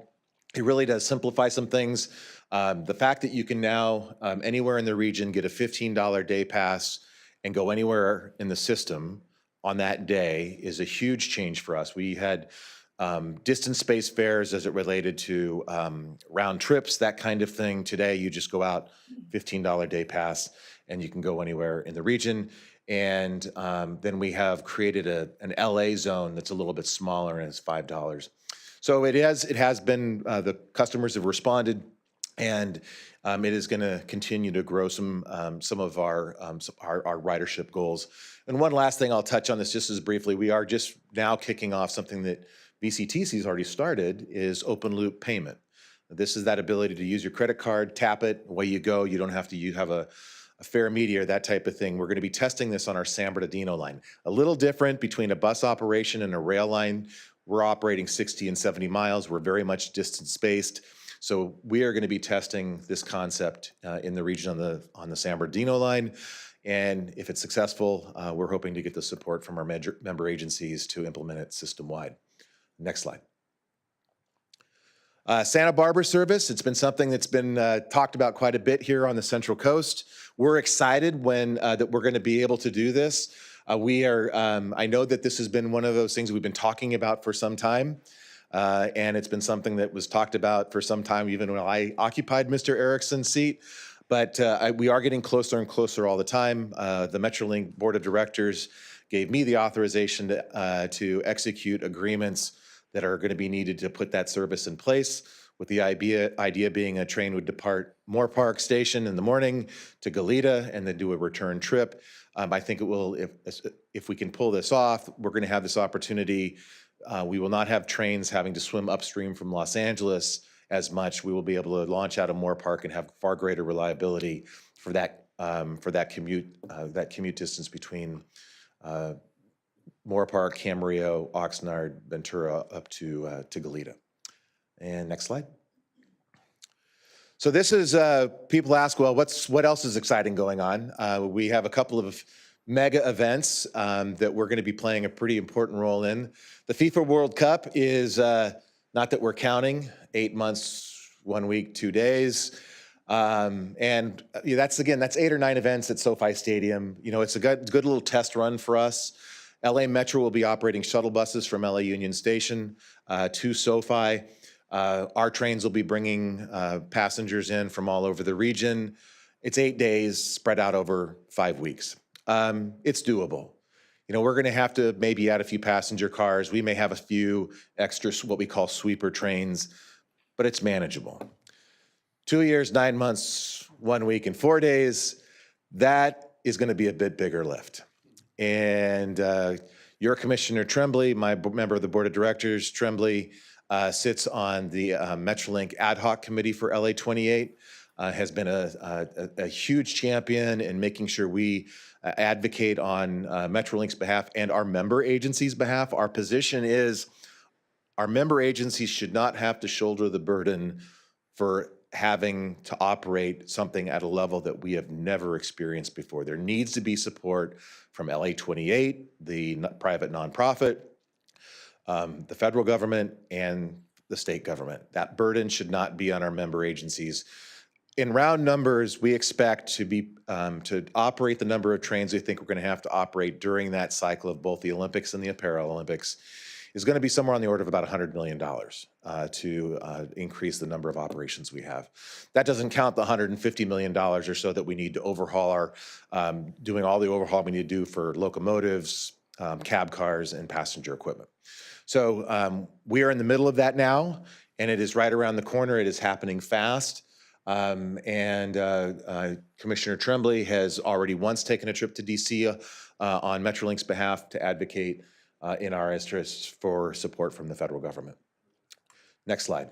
It really does simplify some things. The fact that you can now, anywhere in the region, get a $15 day pass and go anywhere in the system on that day is a huge change for us. We had distance-based fares as it related to round trips, that kind of thing. Today, you just go out, $15 day pass, and you can go anywhere in the region. And then we have created an LA zone that's a little bit smaller, and it's $5. So it has been, the customers have responded, and it is going to continue to grow some of our ridership goals. And one last thing I'll touch on this just as briefly, we are just now kicking off something that VCTC has already started, is open loop payment. This is that ability to use your credit card, tap it, away you go. You don't have to have a fare meter, that type of thing. We're going to be testing this on our San Bernardino line. A little different between a bus operation and a rail line. We're operating 60 and 70 miles. We're very much distance-based. So we are going to be testing this concept in the region on the San Bernardino line. And if it's successful, we're hoping to get the support from our member agencies to implement it system-wide. Next slide. Santa Barbara service, it's been something that's been talked about quite a bit here on the Central Coast. We're excited that we're going to be able to do this. I know that this has been one of those things we've been talking about for some time, and it's been something that was talked about for some time, even when I occupied Mr. Erickson's seat. But we are getting closer and closer all the time. The MetroLink Board of Directors gave me the authorization to execute agreements that are going to be needed to put that service in place, with the idea being a train would depart Moore Park Station in the morning to Goleta and then do a return trip. I think it will, if we can pull this off, we're going to have this opportunity. We will not have trains having to swim upstream from Los Angeles as much. We will be able to launch out of Moore Park and have far greater reliability for that commute distance between Moore Park, Camarillo, Oxnard, Ventura, up to Goleta. And next slide. So this is, people ask, well, what else is exciting going on? We have a couple of mega events that we're going to be playing a pretty important role in. The FIFA World Cup is, not that we're counting, 8 months, 1 week, 2 days. And that's 8 or 9 events at SoFi Stadium. You know, it's a good little test run for us. LA Metro will be operating shuttle buses from LA Union Station to SoFi. Our trains will be bringing passengers in from all over the region. It's 8 days spread out over 5 weeks. It's doable. You know, we're going to have to maybe add a few passenger cars. We may have a few extra, what we call sweeper trains, but it's manageable. 2 years, 9 months, 1 week, and 4 days, that is going to be a bit bigger lift. And Your Commissioner Tremblay, my member of the Board of Directors, Tremblay, sits on the Metrolink Ad Hoc Committee for LA 28, has been a huge champion in making sure we advocate on Metrolink's behalf and our member agencies' behalf. Our position is our member agencies should not have to shoulder the burden for having to operate something at a level that we have never experienced before. There needs to be support from LA 28, the private nonprofit, the federal government, and the state government. That burden should not be on our member agencies. In round numbers, we expect to operate the number of trains we think we're going to have to operate during that cycle of both the Olympics and the Paralympics is going to be somewhere on the order of about $100 million to increase the number of operations we have. That doesn't count the $150 million or so that we need to overhaul our, doing all the overhaul we need to do for locomotives, cab cars, and passenger equipment. So we are in the middle of that now, and it is right around the corner. It is happening fast. Commissioner Tremblay has already once taken a trip to DC on Metrolink's behalf to advocate in our interests for support from the federal government. Next slide.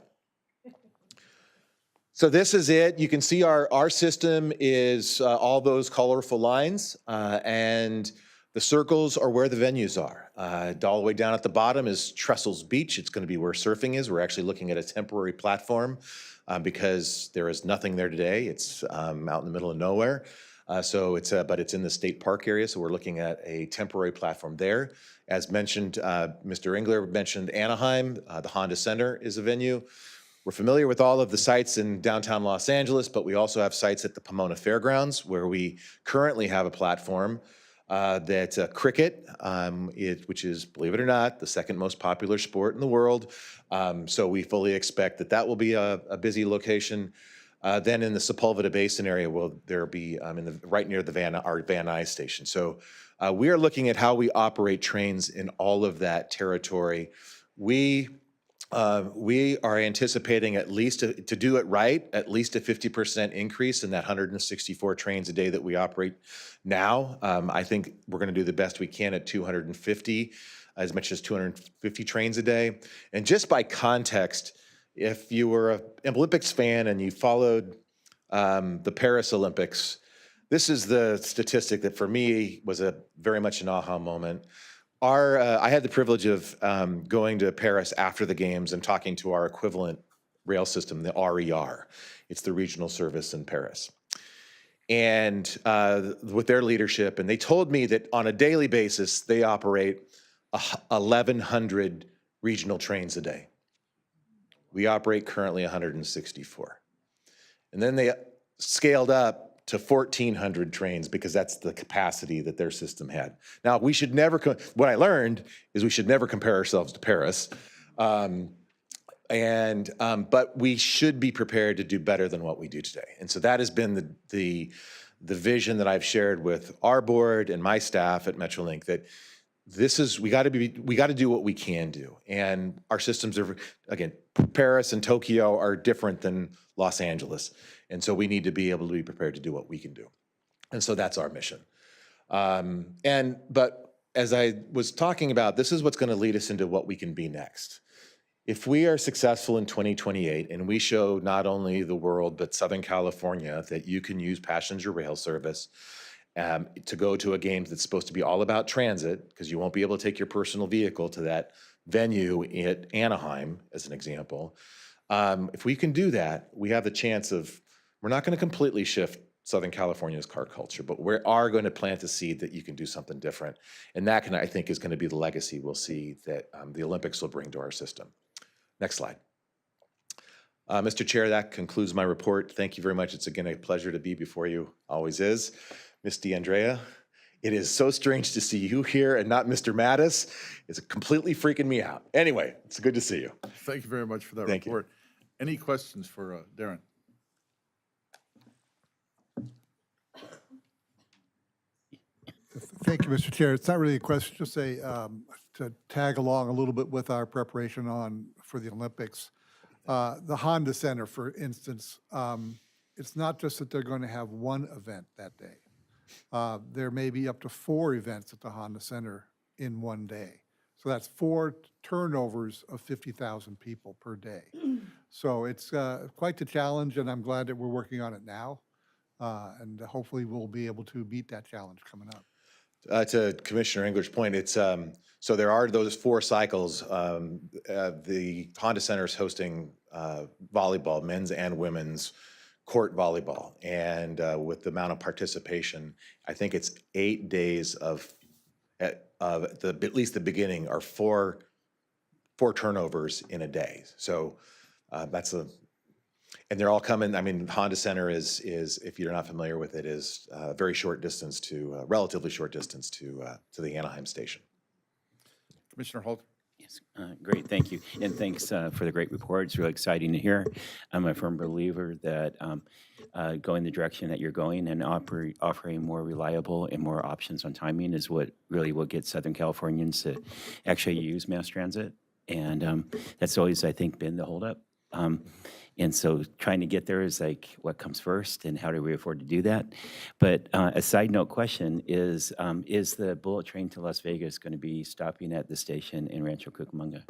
So this is it. You can see our system is all those colorful lines, and the circles are where the venues are. All the way down at the bottom is Trestles Beach. It's going to be where surfing is. We're actually looking at a temporary platform because there is nothing there today. It's out in the middle of nowhere. But it's in the state park area, so we're looking at a temporary platform there. As mentioned, Mr. Engler mentioned Anaheim. The Honda Center is a venue. We're familiar with all of the sites in downtown Los Angeles, but we also have sites at the Pomona Fairgrounds where we currently have a platform that cricket, which is, believe it or not, the second most popular sport in the world. So we fully expect that that will be a busy location. Then in the Sepulveda Basin area, there be right near our Van Nuys station. So we are looking at how we operate trains in all of that territory. We are anticipating at least to do it right, at least a 50% increase in that 164 trains a day that we operate now. I think we're going to do the best we can at 250, as much as 250 trains a day. And just by context, if you were an Olympics fan and you followed the Paris Olympics, this is the statistic that for me was very much an aha moment. I had the privilege of going to Paris after the games and talking to our equivalent rail system, the RER. It's the regional service in Paris. And with their leadership, and they told me that on a daily basis, they operate 1,100 regional trains a day. We operate currently 164. And then they scaled up to 1,400 trains because that's the capacity that their system had. Now, we should never, what I learned is we should never compare ourselves to Paris. But we should be prepared to do better than what we do today. And so that has been the vision that I've shared with our board and my staff at Metrolink, that we got to do what we can do. And our systems are, again, Paris and Tokyo are different than Los Angeles. And so we need to be able to be prepared to do what we can do. And so that's our mission. But as I was talking about, this is what's going to lead us into what we can be next. If we are successful in 2028 and we show not only the world, but Southern California, that you can use passenger rail service to go to a game that's supposed to be all about transit, because you won't be able to take your personal vehicle to that venue at Anaheim, as an example. If we can do that, we have the chance of, we're not going to completely shift Southern California's car culture, but we are going to plant a seed that you can do something different. And that I think, is going to be the legacy we'll see that the Olympics will bring to our system. Next slide. Mr. Chair, that concludes my report. Thank you very much. It's again a pleasure to be before you, always is. Ms. DeAndrea, it is so strange to see you here and not Mr. Mattis. It's completely freaking me out. Anyway, it's good to see you. Thank you very much for that Thank report. Any questions for Darren? Thank you, Mr. Chair. It's not really a question, just to tag along a little bit with our preparation for the Olympics. The Honda Center, for instance, it's not just that they're going to have one event that day. There may be up to 4 events at the Honda Center in one day. So that's 4 turnovers of 50,000 people per day. So it's quite the challenge, and I'm glad that we're working on it now. And hopefully we'll be able to meet that challenge coming up. To Commissioner English' point, it's so there are those 4 cycles. The Honda Center is hosting volleyball, men's and women's court volleyball, and with the amount of participation, I think it's 8 days of at least the beginning are 4 turnovers in a day. So that's and they're all coming. I mean, Honda Center is if you're not familiar with it, is very short distance to relatively short distance to the Anaheim station. Commissioner Halter? Yes, great, thank you. And thanks for the great report. It's really exciting to hear. I'm a firm believer that going the direction that you're going and offering more reliable and more options on timing is what gets Southern Californians to actually use mass transit. And that's always, I think, been the holdup. And so trying to get there is like what comes first and how do we afford to do that? But a side note question is the bullet train to Las Vegas going to be stopping at the station in Rancho Cucamonga?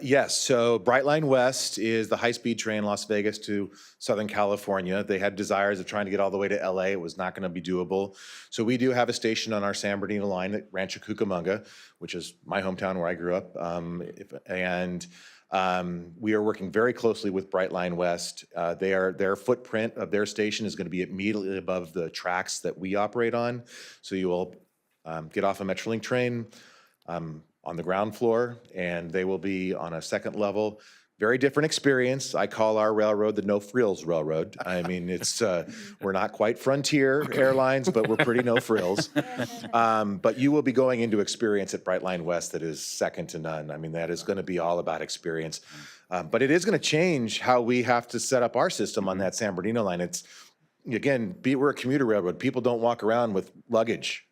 Yes, so Brightline West is the high-speed train Las Vegas to Southern California. They had desires of trying to get all the way to LA. It was not going to be doable. So we do have a station on our San Bernardino line at Rancho Cucamonga, which is my hometown where I grew up. We are working very closely with Brightline West. Their footprint of their station is going to be immediately above the tracks that we operate on. So you will get off a Metrolink train on the ground floor, and they will be on a second level. Very different experience. I call our railroad the No Frills Railroad. I mean, it's we're not quite Frontier Airlines, but we're pretty no frills. But you will be going into experience at Brightline West that is second to none. I mean, that is going to be all about experience. But it is going to change how we have to set up our system on that San Bernardino line. It's, again, we're a commuter railroad. People don't walk around with luggage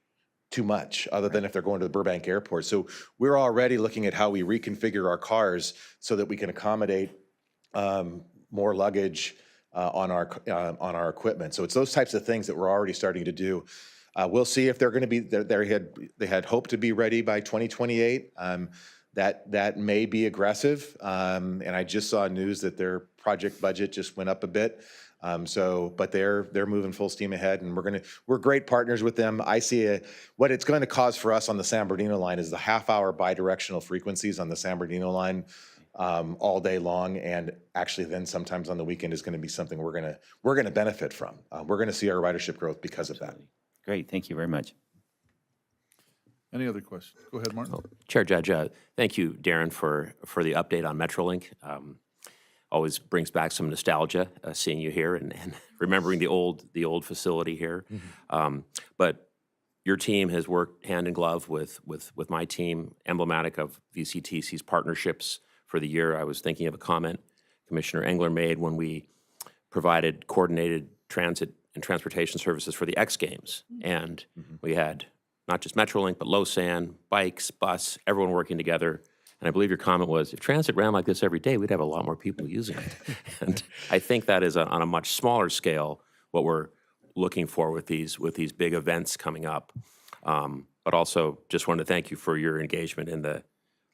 too much, other than if they're going to the Burbank Airport. So we're already looking at how we reconfigure our cars so that we can accommodate more luggage on our equipment. So it's those types of things that we're already starting to do. We'll see if they're going to be. They had hoped to be ready by 2028. That may be aggressive. And I just saw news that their project budget just went up a bit. But they're moving full steam ahead, and we're great partners with them. I see what it's going to cause for us on the San Bernardino line is the half-hour bidirectional frequencies on the San Bernardino line all day long, and actually then sometimes on the weekend is going to be something we're going to benefit from. We're going to see our ridership growth because of that. Great, thank you very much. Any other questions? Go ahead, Martin. Chair Judge, thank you, Darren, for the update on Metrolink. Always brings back some nostalgia seeing you here and remembering the old facility here. Mm-hmm. But your team has worked hand in glove with my team, emblematic of VCTC's partnerships for the year. I was thinking of a comment Commissioner Engler made when we provided coordinated transit and transportation services for the X Games. And we had not just Metrolink, but Losan, bikes, bus, everyone working together. And I believe your comment was, if transit ran like this every day, we'd have a lot more people using it. And I think that is on a much smaller scale what we're looking for with these big events coming up. But also just wanted to thank you for your engagement in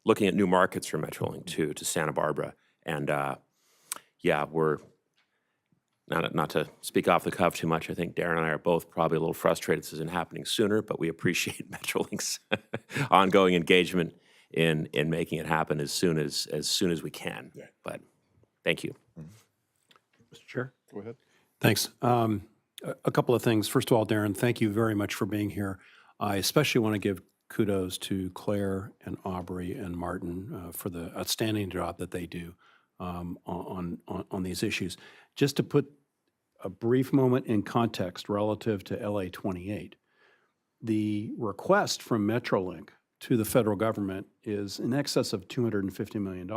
looking at new markets for Metrolink to Santa Barbara. And we're not to speak off the cuff too much. I think Darren and I are both probably a little frustrated this isn't happening sooner, but we appreciate Metrolink's ongoing engagement in making it happen as soon as we can. Yeah. But thank you. Mr. Chair. Go ahead. Thanks. A couple of things. First of all, Darren, thank you very much for being here. I especially want to give kudos to Claire and Aubrey and Martin for the outstanding job that they do on these issues. Just to put a brief moment in context relative to LA 28, the request from Metrolink to the federal government is in excess of $250 million.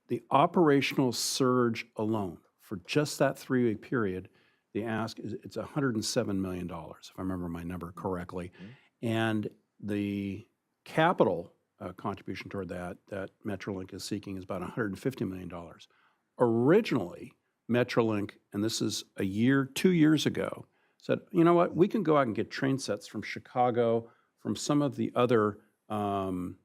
The operational surge alone for just that 3-week period, the ask is it's $107 million, if I remember my number correctly. Mm-hmm. And the capital contribution toward that Metrolink is seeking is about $150 million. Originally, Metrolink, and this is 2 years ago, said, you know what, we can go out and get train sets from Chicago, from some of the other public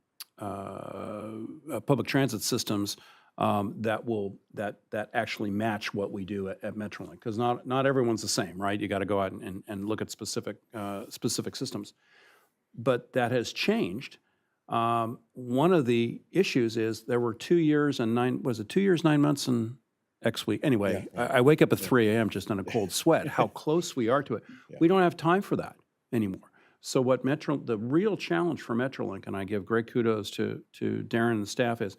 transit systems that actually match what we do at Metrolink. Because not everyone's the same, right? You got to go out and look at specific systems. But that has changed. One of the issues is there were 2 years and 9 months and X week? Anyway, I wake up at 3 a.m. just in a cold sweat, how close we are to it. We don't have time for that anymore. So what the real challenge for Metrolink, and I give great kudos to Darren and the staff, is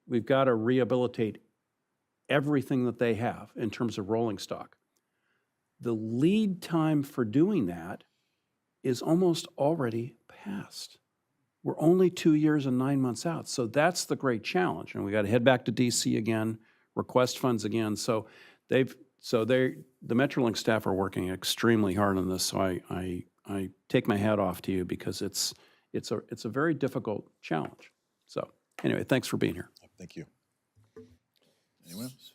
we've got to rehabilitate everything that they have in terms of rolling stock. The lead time for doing that is almost already passed. We're only 2 years and 9 months out. So that's the great challenge. And we got to head back to DC again, request funds again. So the Metrolink staff are working extremely hard on this. So I take my hat off to you because it's a very difficult challenge. So anyway, thanks for being here. Thank you. Anyone else?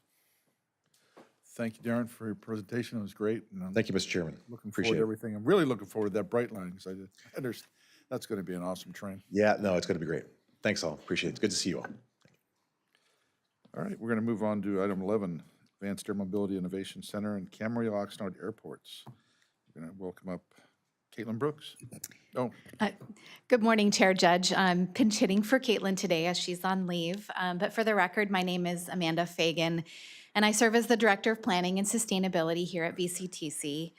Thank you, Darren, for your presentation. It was great. And Thank you, Mr. Chairman. Looking Appreciate forward to it. everything. I'm really looking forward to that Bright Line because I understand that's going to be an awesome train. Yeah, no, it's going to be great. Thanks all. Appreciate it. It's good to see you all. All right, we're going to move on to item 11, Advanced Air Mobility Innovation Center and Camarillo-Oxnard Airports. We're going to welcome up Caitlin Brooks. Oh, Good morning, Chair Judge. I'm pinch hitting for Caitlin today as she's on leave. But for the record, my name is Amanda Fagan, and I serve as the Director of Planning and Sustainability here at VCTC.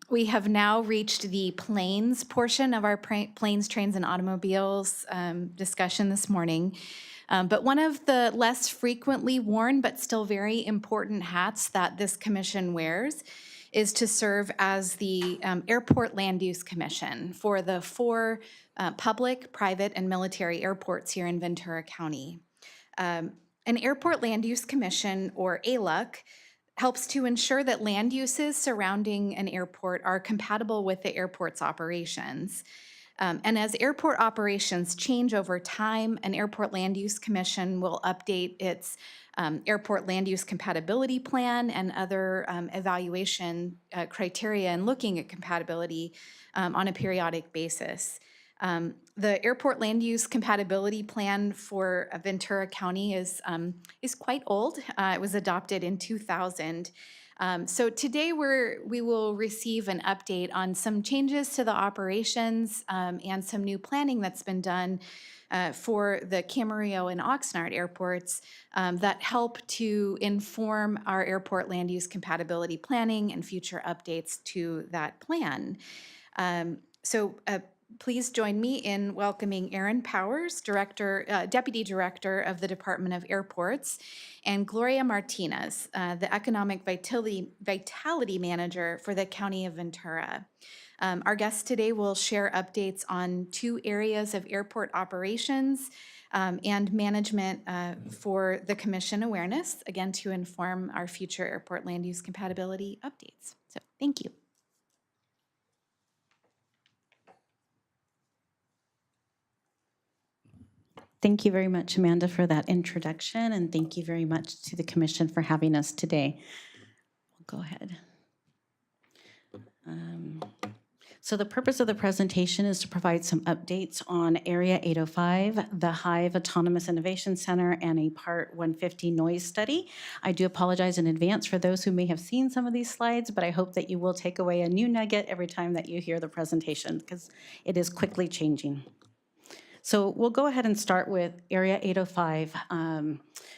We have now reached the planes portion of our planes, trains, and automobiles discussion this morning. But one of the less frequently worn but still very important hats that this commission wears is to serve as the Airport Land Use Commission for the 4 public, private, and military airports here in Ventura County. An Airport Land Use Commission, or ALUC, helps to ensure that land uses surrounding an airport are compatible with the airport's operations. And as airport operations change over time, an Airport Land Use Commission will update its Airport Land Use Compatibility Plan and other evaluation criteria and looking at compatibility on a periodic basis. The Airport Land Use Compatibility Plan for Ventura County is quite old. It was adopted in 2000. So today we will receive an update on some changes to the operations and some new planning that's been done for the Camarillo and Oxnard airports that help to inform our airport land use compatibility planning and future updates to that plan. Please join me in welcoming Aaron Powers, Deputy Director of the Department of Airports, and Gloria Martinez, the Economic Vitality Manager for the County of Ventura. Our guests today will share updates on 2 areas of airport operations and management for the Commission awareness, again, to inform our future airport land use compatibility updates. So, thank you. Thank you very much, Amanda, for that introduction, and thank you very much to the Commission for having us today. We'll go ahead. So the purpose of the presentation is to provide some updates on Area 805, the Hive Autonomous Innovation Center, and a Part 150 noise study. I do apologize in advance for those who may have seen some of these slides, but I hope that you will take away a new nugget every time that you hear the presentation, because it is quickly changing. So we'll go ahead and start with Area 805.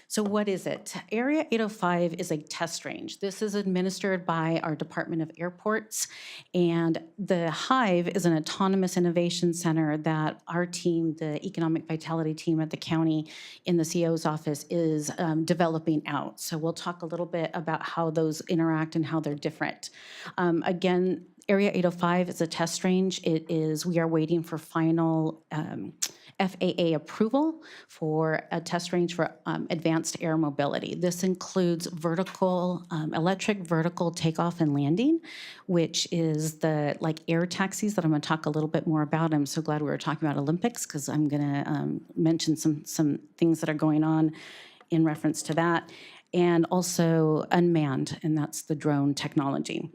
So what is it? Area 805 is a test range. This is administered by our Department of Airports, and the Hive is an autonomous innovation center that our team, the Economic Vitality team at the county in the CO's office, is developing out. So we'll talk a little bit about how those interact and how they're different. Again, Area 805 is a test range. We are waiting for final FAA approval for a test range for advanced air mobility. This includes electric vertical takeoff and landing, which is the air taxis that I'm going to talk a little bit more about. I'm so glad we were talking about Olympics because I'm going to mention some things that are going on in reference to that, and also unmanned, and that's the drone technology.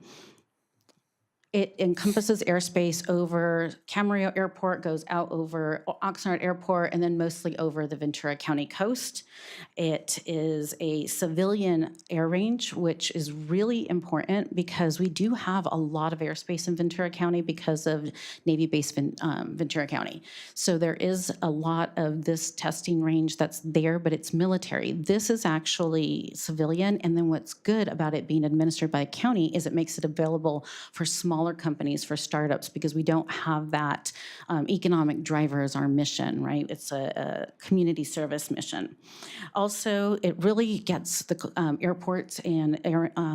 It encompasses airspace over Camarillo Airport, goes out over Oxnard Airport, and then mostly over the Ventura County coast. It is a civilian air range, which is really important because we do have a lot of airspace in Ventura County because of Navy base Ventura County. So there is a lot of this testing range that's there, but it's military. This is actually civilian, and then what's good about it being administered by a county is it makes it available for smaller companies, for startups, because we don't have that economic driver as our mission, right? It's a community service mission. Also, it really gets the airports, and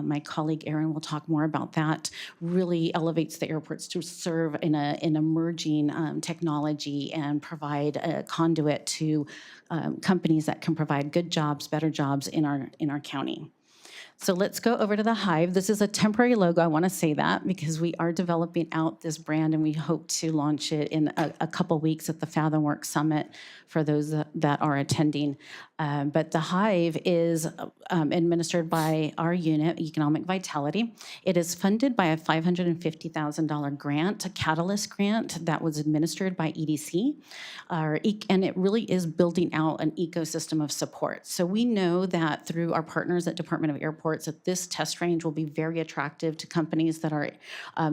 my colleague Erin will talk more about that, really elevates the airports to serve in an emerging technology and provide a conduit to companies that can provide good jobs, better jobs in our county. So let's go over to the Hive. This is a temporary logo. I want to say that because we are developing out this brand, and we hope to launch it in a couple weeks at the FathomWorks Summit for those that are attending. But the Hive is administered by our unit, Economic Vitality. It is funded by a $550,000 grant, a Catalyst grant that was administered by EDC. And it really is building out an ecosystem of support. So we know that through our partners at Department of Airports, that this test range will be very attractive to companies that are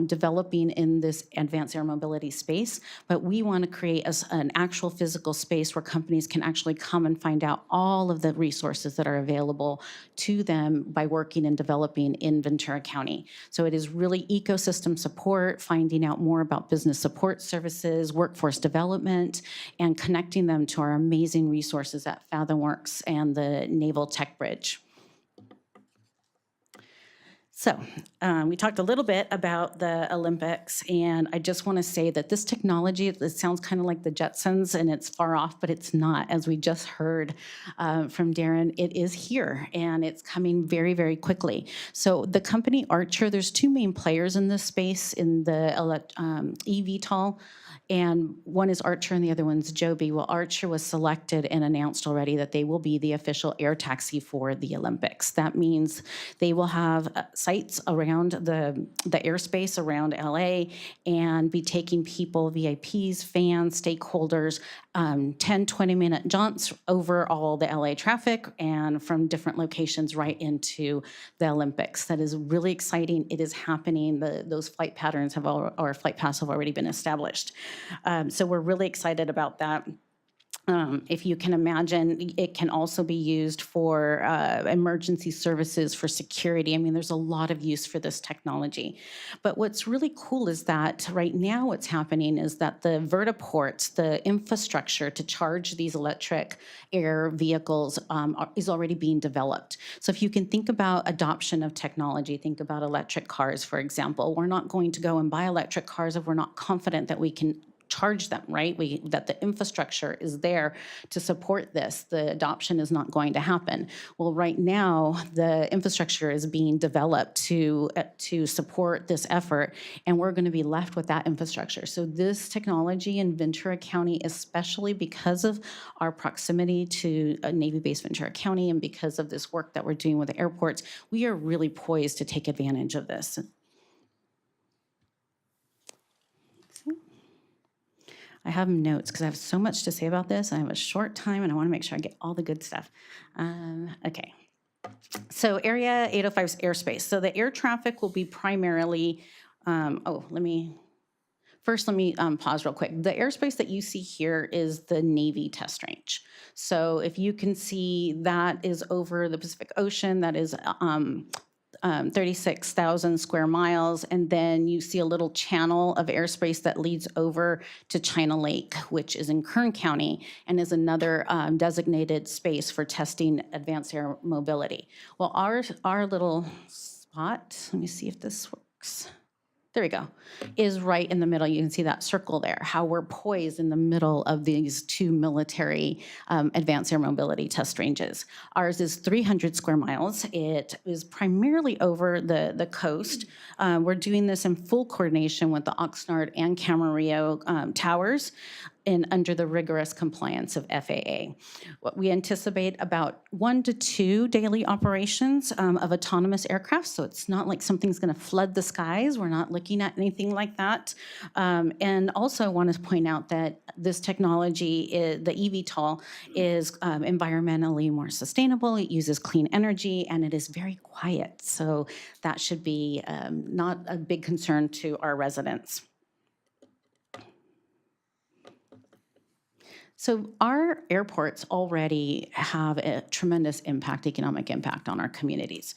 developing in this advanced air mobility space. But we want to create an actual physical space where companies can actually come and find out all of the resources that are available to them by working and developing in Ventura County. So it is really ecosystem support, finding out more about business support services, workforce development, and connecting them to our amazing resources at FathomWorks and the Naval Tech Bridge. So we talked a little bit about the Olympics, and I just want to say that this technology, it sounds kind of like the Jetsons, and it's far off, but it's not. As we just heard from Darren, it is here, and it's coming very, very quickly. So the company Archer, there's two main players in this space in the eVTOL. And one is Archer and the other one's Joby. Well, Archer was selected and announced already that they will be the official air taxi for the Olympics. That means they will have sites around the airspace around LA and be taking people, VIPs, fans, stakeholders, 10, 20-minute jaunts over all the LA traffic and from different locations right into the Olympics. That is really exciting. It is happening. Those flight patterns or flight paths have already been established. So we're really excited about that. If you can imagine, it can also be used for emergency services, for security. I mean, there's a lot of use for this technology. But what's really cool is that right now what's happening is that the vertiports, the infrastructure to charge these electric air vehicles is already being developed. So if you can think about adoption of technology, think about electric cars, for example. We're not going to go and buy electric cars if we're not confident that we can charge them, right? That the infrastructure is there to support this. The adoption is not going to happen. Well, right now, the infrastructure is being developed to support this effort, and we're going to be left with that infrastructure. So this technology in Ventura County, especially because of our proximity to Navy base Ventura County and because of this work that we're doing with the airports, we are really poised to take advantage of this. I have notes because I have so much to say about this. I have a short time, and I want to make sure I get all the good stuff. Okay. So Area 805's airspace. So the air traffic will be primarily, let me pause real quick. The airspace that you see here is the Navy test range. So if you can see, that is over the Pacific Ocean. That is 36,000 square miles, and then you see a little channel of airspace that leads over to China Lake, which is in Kern County, and is another designated space for testing advanced air mobility. Well, our little spot, let me see if this works. There we go, is right in the middle. You can see that circle there, how we're poised in the middle of these two military advanced air mobility test ranges. Ours is 300 square miles. It is primarily over the coast. We're doing this in full coordination with the Oxnard and Camarillo towers. under the rigorous compliance of FAA. What we anticipate about 1 to 2 daily operations of autonomous aircraft, so it's not like something's going to flood the skies. We're not looking at anything like that. And also want to point out that this technology, the eVTOL, is environmentally more sustainable. It uses clean energy, and it is very quiet. So that should be not a big concern to our residents. So our airports already have a tremendous economic impact on our communities.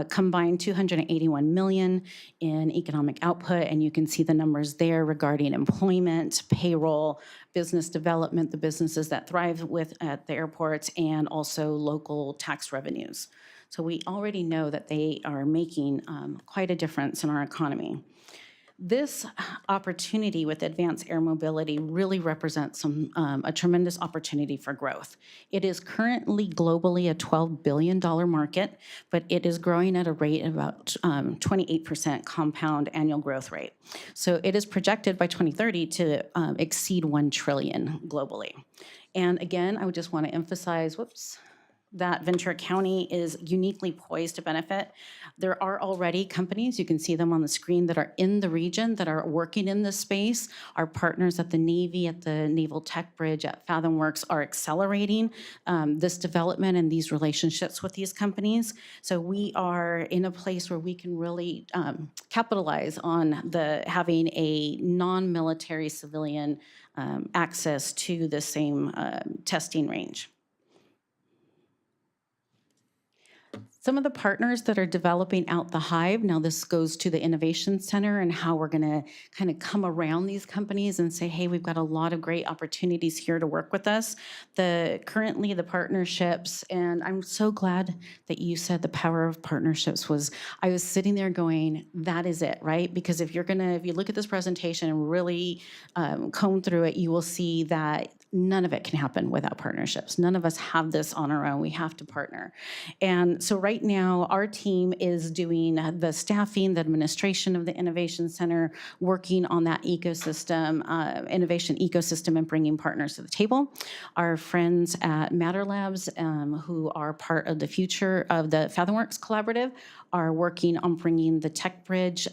Combined 281 million in economic output, and you can see the numbers there regarding employment, payroll, business development, the businesses that thrive at the airports, and also local tax revenues. So we already know that they are making quite a difference in our economy. This opportunity with advanced air mobility really represents a tremendous opportunity for growth. It is currently globally a $12 billion market, but it is growing at a rate of about 28% compound annual growth rate. So it is projected by 2030 to exceed $1 trillion globally. And again, I would just want to emphasize, that Ventura County is uniquely poised to benefit. There are already companies, you can see them on the screen, that are in the region that are working in this space. Our partners at the Navy, at the Naval Tech Bridge, at FathomWorks are accelerating this development and these relationships with these companies. So we are in a place where we can really capitalize on having a non-military civilian access to the same testing range. Some of the partners that are developing out the Hive, now this goes to the Innovation Center and how we're gonna kind of come around these companies and say, hey, we've got a lot of great opportunities here to work with us. Currently the partnerships, and I'm so glad that you said the power of partnerships I was sitting there going, that is it, right? Because if you look at this presentation and really comb through it, you will see that none of it can happen without partnerships. None of us have this on our own. We have to partner. And so right now, our team is doing the staffing, the administration of the Innovation Center, working on that ecosystem, innovation ecosystem, and bringing partners to the table. Our friends at Matter Labs, who are part of the future of the FathomWorks Collaborative, are working on bringing the Tech Bridge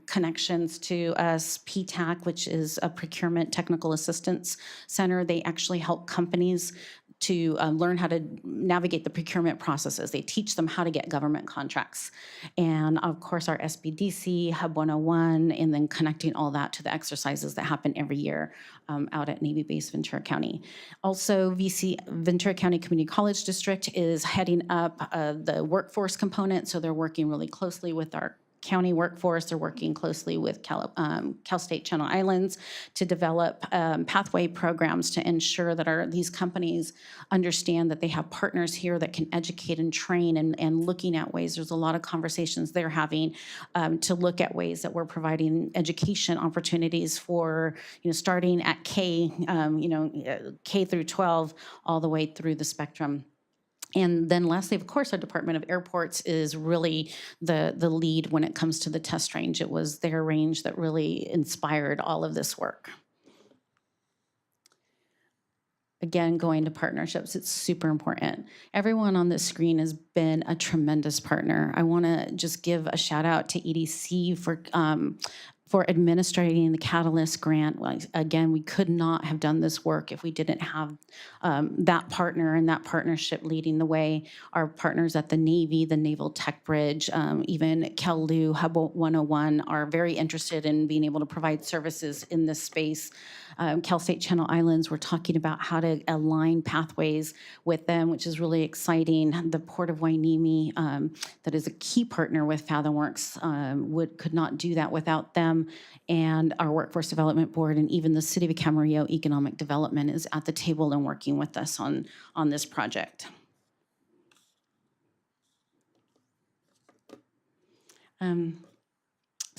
connections to us. PTAC, which is a Procurement Technical Assistance Center, they actually help companies to learn how to navigate the procurement processes. They teach them how to get government contracts. And of course, our SBDC, Hub 101, and then connecting all that to the exercises that happen every year out at Navy Base Ventura County. Also, Ventura County Community College District is heading up the workforce component, so they're working really closely with our county workforce. They're working closely with Cal State Channel Islands to develop pathway programs to ensure that these companies understand that they have partners here that can educate and train, and looking at ways. There's a lot of conversations they're having to look at ways that we're providing education opportunities for, starting at K, K through 12, all the way through the spectrum. And then lastly, of course, our Department of Airports is really the lead when it comes to the test range. It was their range that really inspired all of this work. Again, going to partnerships, it's super important. Everyone on this screen has been a tremendous partner. I want to just give a shout out to EDC for administrating the Catalyst grant. Again, we could not have done this work if we didn't have that partner and that partnership leading the way. Our partners at the Navy, the Naval Tech Bridge, even Cal-Lu, Hub 101 are very interested in being able to provide services in this space. Cal State Channel Islands, we're talking about how to align pathways with them, which is really exciting. The Port of Hueneme, that is a key partner with FathomWorks, could not do that without them. And our Workforce Development Board and even the City of Camarillo Economic Development is at the table and working with us on this project.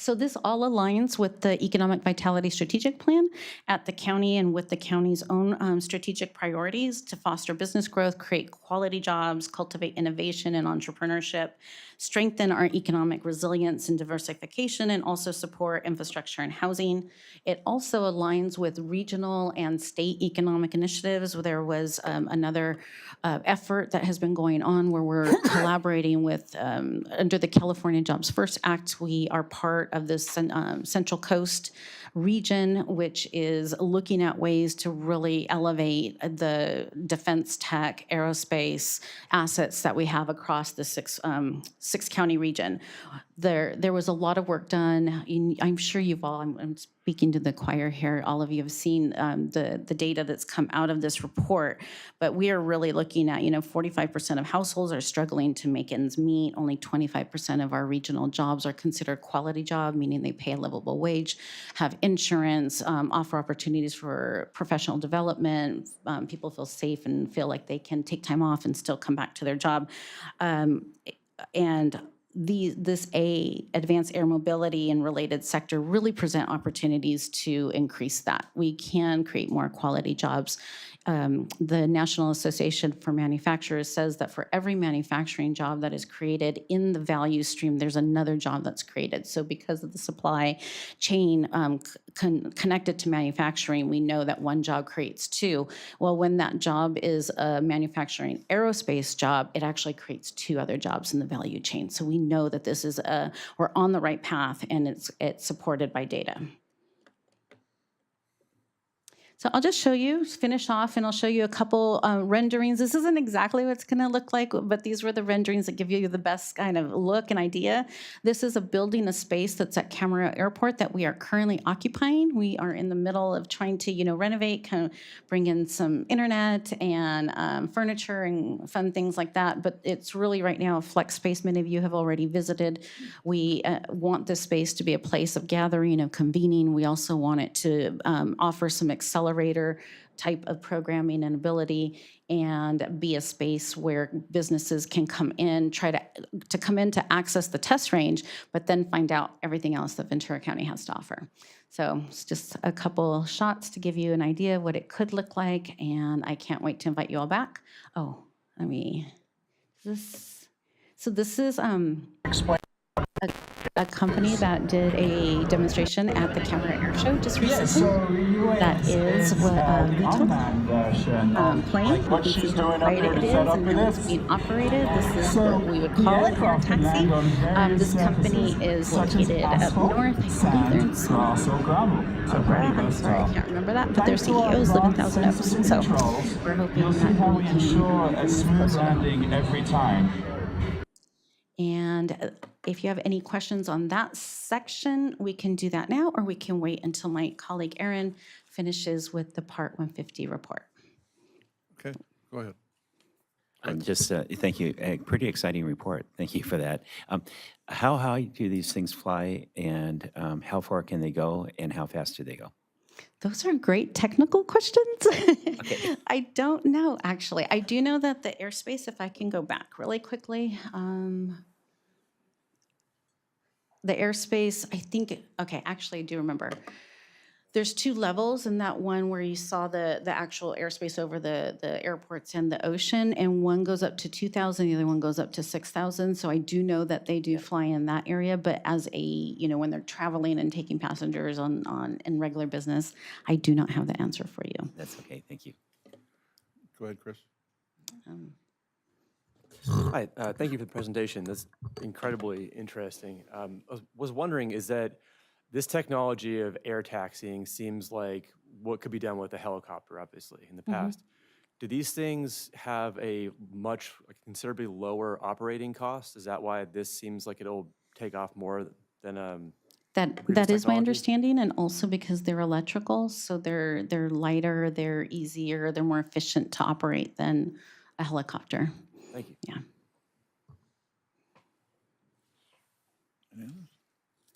So this all aligns with the Economic Vitality Strategic Plan at the county and with the county's own strategic priorities to foster business growth, create quality jobs, cultivate innovation and entrepreneurship, strengthen our economic resilience and diversification, and also support infrastructure and housing. It also aligns with regional and state economic initiatives. There was another effort that has been going on where we're collaborating with, under the California Jobs First Act, we are part of this Central Coast region, which is looking at ways to really elevate the defense tech, aerospace assets that we have across the six county region. There was a lot of work done. I'm sure you've all, I'm speaking to the choir here, all of you have seen the data that's come out of this report, but we are really looking at, 45% of households are struggling to make ends meet. Only 25% of our regional jobs are considered quality job, meaning they pay a livable wage, have insurance, offer opportunities for professional development. People feel safe and feel like they can take time off and still come back to their job. And this advanced air mobility and related sector really present opportunities to increase that. We can create more quality jobs. The National Association for Manufacturers says that for every manufacturing job that is created in the value stream, there's another job that's created. So because of the supply chain connected to manufacturing, we know that one job creates two. Well, when that job is a manufacturing aerospace job, it actually creates two other jobs in the value chain. So we know that this is we're on the right path, and it's supported by data. So I'll just show you, finish off, and I'll show you a couple renderings. This isn't exactly what it's gonna look like, but these were the renderings that give you the best kind of look and idea. This is a building, a space that's at Camarillo Airport that we are currently occupying. We are in the middle of trying to, renovate, kind of bring in some internet and furniture and fun things like that, but it's really right now a flex space. Many of you have already visited. We want this space to be a place of gathering, of convening. We also want it to offer some accelerator type of programming and ability, and be a space where businesses can come in, try to come in to access the test range, but then find out everything else that Ventura County has to offer. So it's just a couple shots to give you an idea of what it could look like, and I can't wait to invite you all back. Oh, let me, so this is a company that did a demonstration at the Camarillo Air Show just recently. That is what Ventura plane. You can see how quiet it is and how it's being operated. This is what we would call an air taxi. This company is located up north. I believe they're in Sonora. I'm sorry, I can't remember that, but their CEOs live in Thousand Oaks. So we're hoping that we can move closer to every time. And if you have any questions on that section, we can do that now, or we can wait until my colleague Erin finishes with the Part 150 report. Okay, go ahead. Thank you. A pretty exciting report. Thank you for that. How high do these things fly, and how far can they go, and how fast do they go? Those are great technical questions. Okay. I don't know, actually. I do know that the airspace, if I can go back really quickly, the airspace, I think, okay, actually I do remember. There's two levels in that one where you saw the actual airspace over the airports and the ocean, and one goes up to 2,000, the other one goes up to 6,000. So I do know that they do fly in that area, but as a, when they're traveling and taking passengers in regular business, I do not have the answer for you. That's okay, thank you. Go ahead, Chris. Hi, thank you for the presentation. That's incredibly interesting. I was wondering, is that this technology of air taxiing seems like what could be done with a helicopter, obviously, in the past. Do these things have a considerably lower operating cost? Is that why this seems like it'll take off more than That is my understanding, and also because they're electrical, so they're lighter, they're easier, they're more efficient to operate than a helicopter. Thank you. Yeah.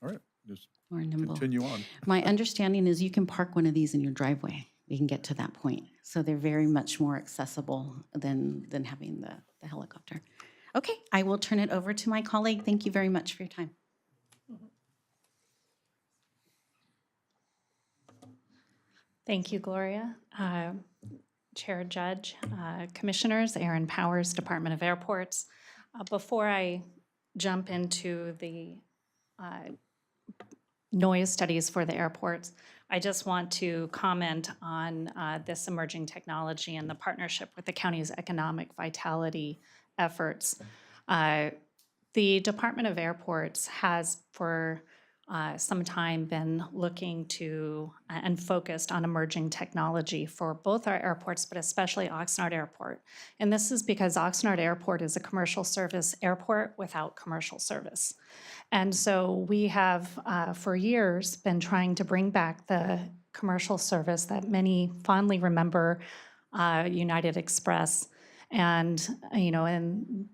All right, just More nimble. continue on. My understanding is you can park one of these in your driveway. You can get to that point. So they're very much more accessible than having the helicopter. Okay, I will turn it over to my colleague. Thank you very much for your time. Thank you, Gloria. Chair, Judge, Commissioners, Aaron Powers, Department of Airports. Before I jump into the noise studies for the airports, I just want to comment on this emerging technology and the partnership with the county's economic vitality efforts. The Department of Airports has for some time been looking to and focused on emerging technology for both our airports, but especially Oxnard Airport. And this is because Oxnard Airport is a commercial service airport without commercial service. And so we have, for years, been trying to bring back the commercial service that many fondly remember, United Express. And,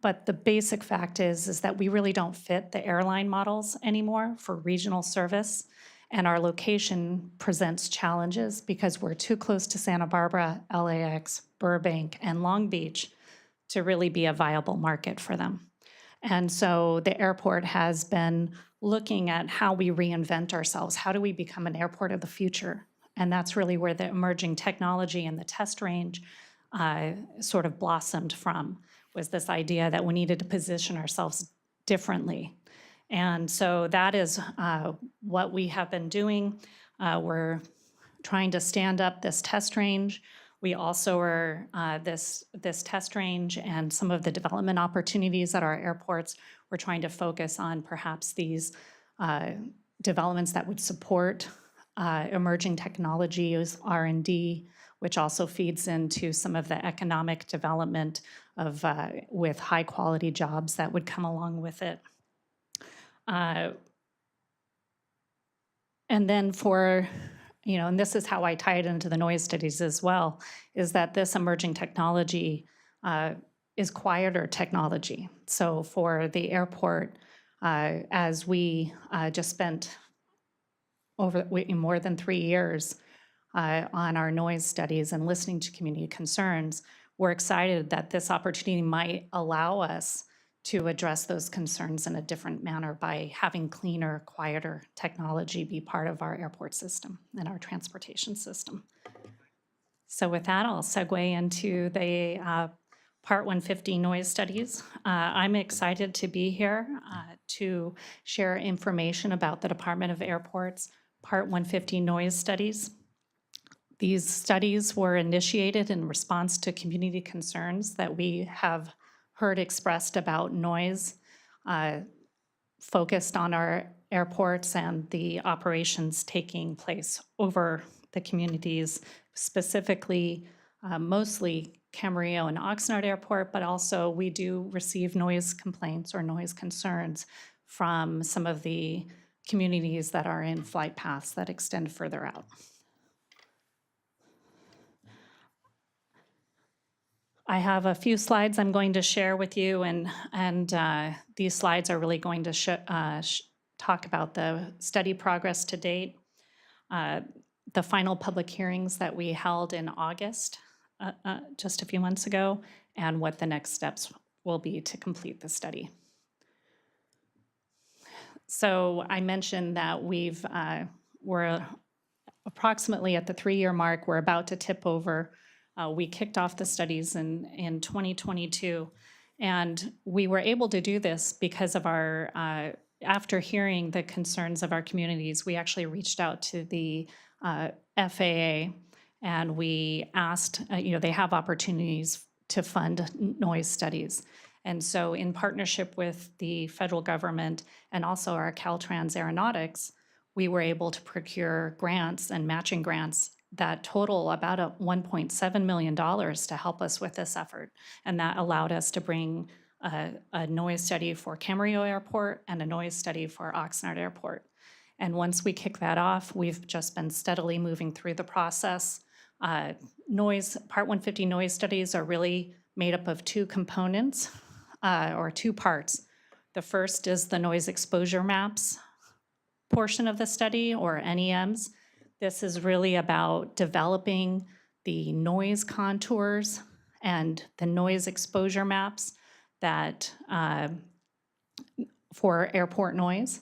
but the basic fact is that we really don't fit the airline models anymore for regional service. And our location presents challenges because we're too close to Santa Barbara, LAX, Burbank, and Long Beach to really be a viable market for them. And so the airport has been looking at how we reinvent ourselves. How do we become an airport of the future? And that's really where the emerging technology and the test range sort of blossomed from, was this idea that we needed to position ourselves differently. And so that is what we have been doing. We're trying to stand up this test range. We also are, this test range and some of the development opportunities at our airports, we're trying to focus on perhaps these developments that would support emerging technologies, R&D, which also feeds into some of the economic development of with high quality jobs that would come along with it. And then for, and this is how I tie it into the noise studies as well, is that this emerging technology is quieter technology. So for the airport, as we just spent more than 3 years on our noise studies and listening to community concerns, we're excited that this opportunity might allow us to address those concerns in a different manner by having cleaner, quieter technology be part of our airport system and our transportation system. So with that, I'll segue into the Part 150 noise studies. I'm excited to be here to share information about the Department of Airports Part 150 noise studies. These studies were initiated in response to community concerns that we have heard expressed about noise focused on our airports and the operations taking place over the communities, specifically mostly Camarillo and Oxnard Airport, but also we do receive noise complaints or noise concerns from some of the communities that are in flight paths that extend further out. I have a few slides I'm going to share with you, and these slides are really going to talk about the study progress to date, the final public hearings that we held in August, just a few months ago, and what the next steps will be to complete the study. So I mentioned that we're approximately at the 3-year mark. We're about to tip over. We kicked off the studies in 2022, and we were able to do this because of our, after hearing the concerns of our communities, we actually reached out to the FAA, and we asked, they have opportunities to fund noise studies. And so in partnership with the federal government and also our Caltrans Aeronautics, we were able to procure grants and matching grants that total about $1.7 million to help us with this effort. And that allowed us to bring a noise study for Camarillo Airport and a noise study for Oxnard Airport. And once we kick that off, we've just been steadily moving through the process. Part 150 noise studies are really made up of 2 components, or 2 parts. The first is the noise exposure maps portion of the study, or NEMs. This is really about developing the noise contours and the noise exposure maps that for airport noise.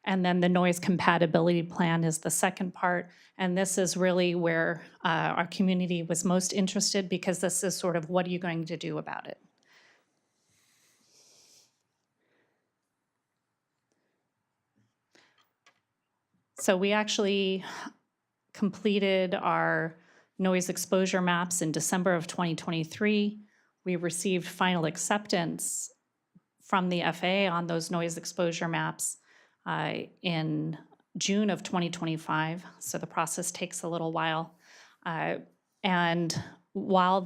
And then the noise compatibility plan is the second part. And this is really where our community was most interested, because this is sort of, what are you going to do about it? So we actually completed our noise exposure maps in December of 2023. We received final acceptance from the FAA on those noise exposure maps in June of 2025. So the process takes a little while. And while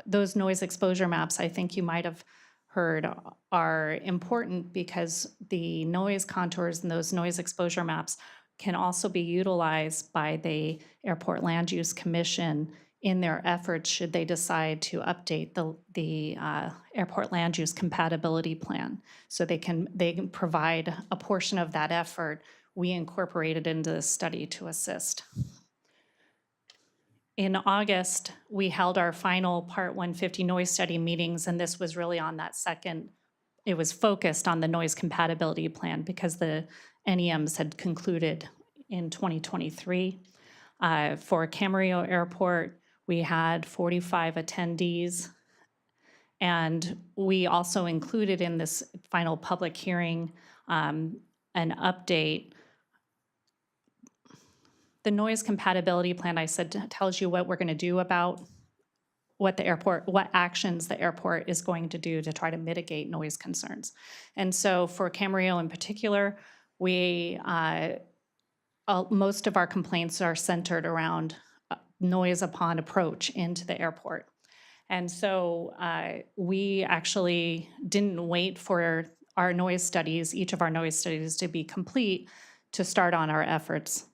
those noise exposure maps, I think you might have heard, are important because the noise contours and those noise exposure maps can also be utilized by the Airport Land Use Commission in their efforts should they decide to update the Airport Land Use Compatibility Plan. So they can provide a portion of that effort. We incorporated into the study to assist. In August, we held our final Part 150 noise study meetings, and this was really on that second. It was focused on the noise compatibility plan because the NEMs had concluded in 2023. For Camarillo Airport, we had 45 attendees, and we also included in this final public hearing an update. The noise compatibility plan, I said, tells you what we're going to do about what actions the airport is going to do to try to mitigate noise concerns. And so for Camarillo in particular, most of our complaints are centered around noise upon approach into the airport. And so we actually didn't wait for our noise studies, each of our noise studies, to be complete to start on our efforts.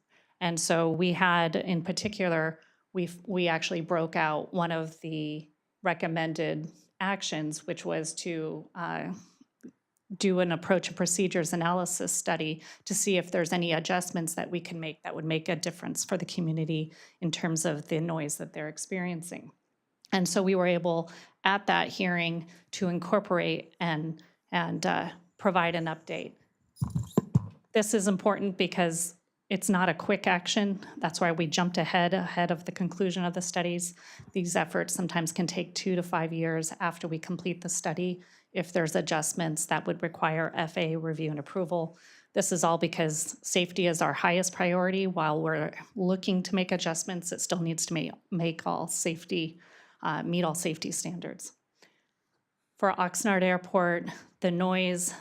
And so we had, in particular, we actually broke out one of the recommended actions, which was to do an approach and procedures analysis study to see if there's any adjustments that we can make that would make a difference for the community in terms of the noise that they're experiencing. And so we were able, at that hearing, to incorporate and provide an update. This is important because it's not a quick action. That's why we jumped ahead of the conclusion of the studies. These efforts sometimes can take 2 to 5 years after we complete the study. If there's adjustments that would require FAA review and approval. This is all because safety is our highest priority. While we're looking to make adjustments, it still needs to meet all safety standards. For Oxnard Airport, the noise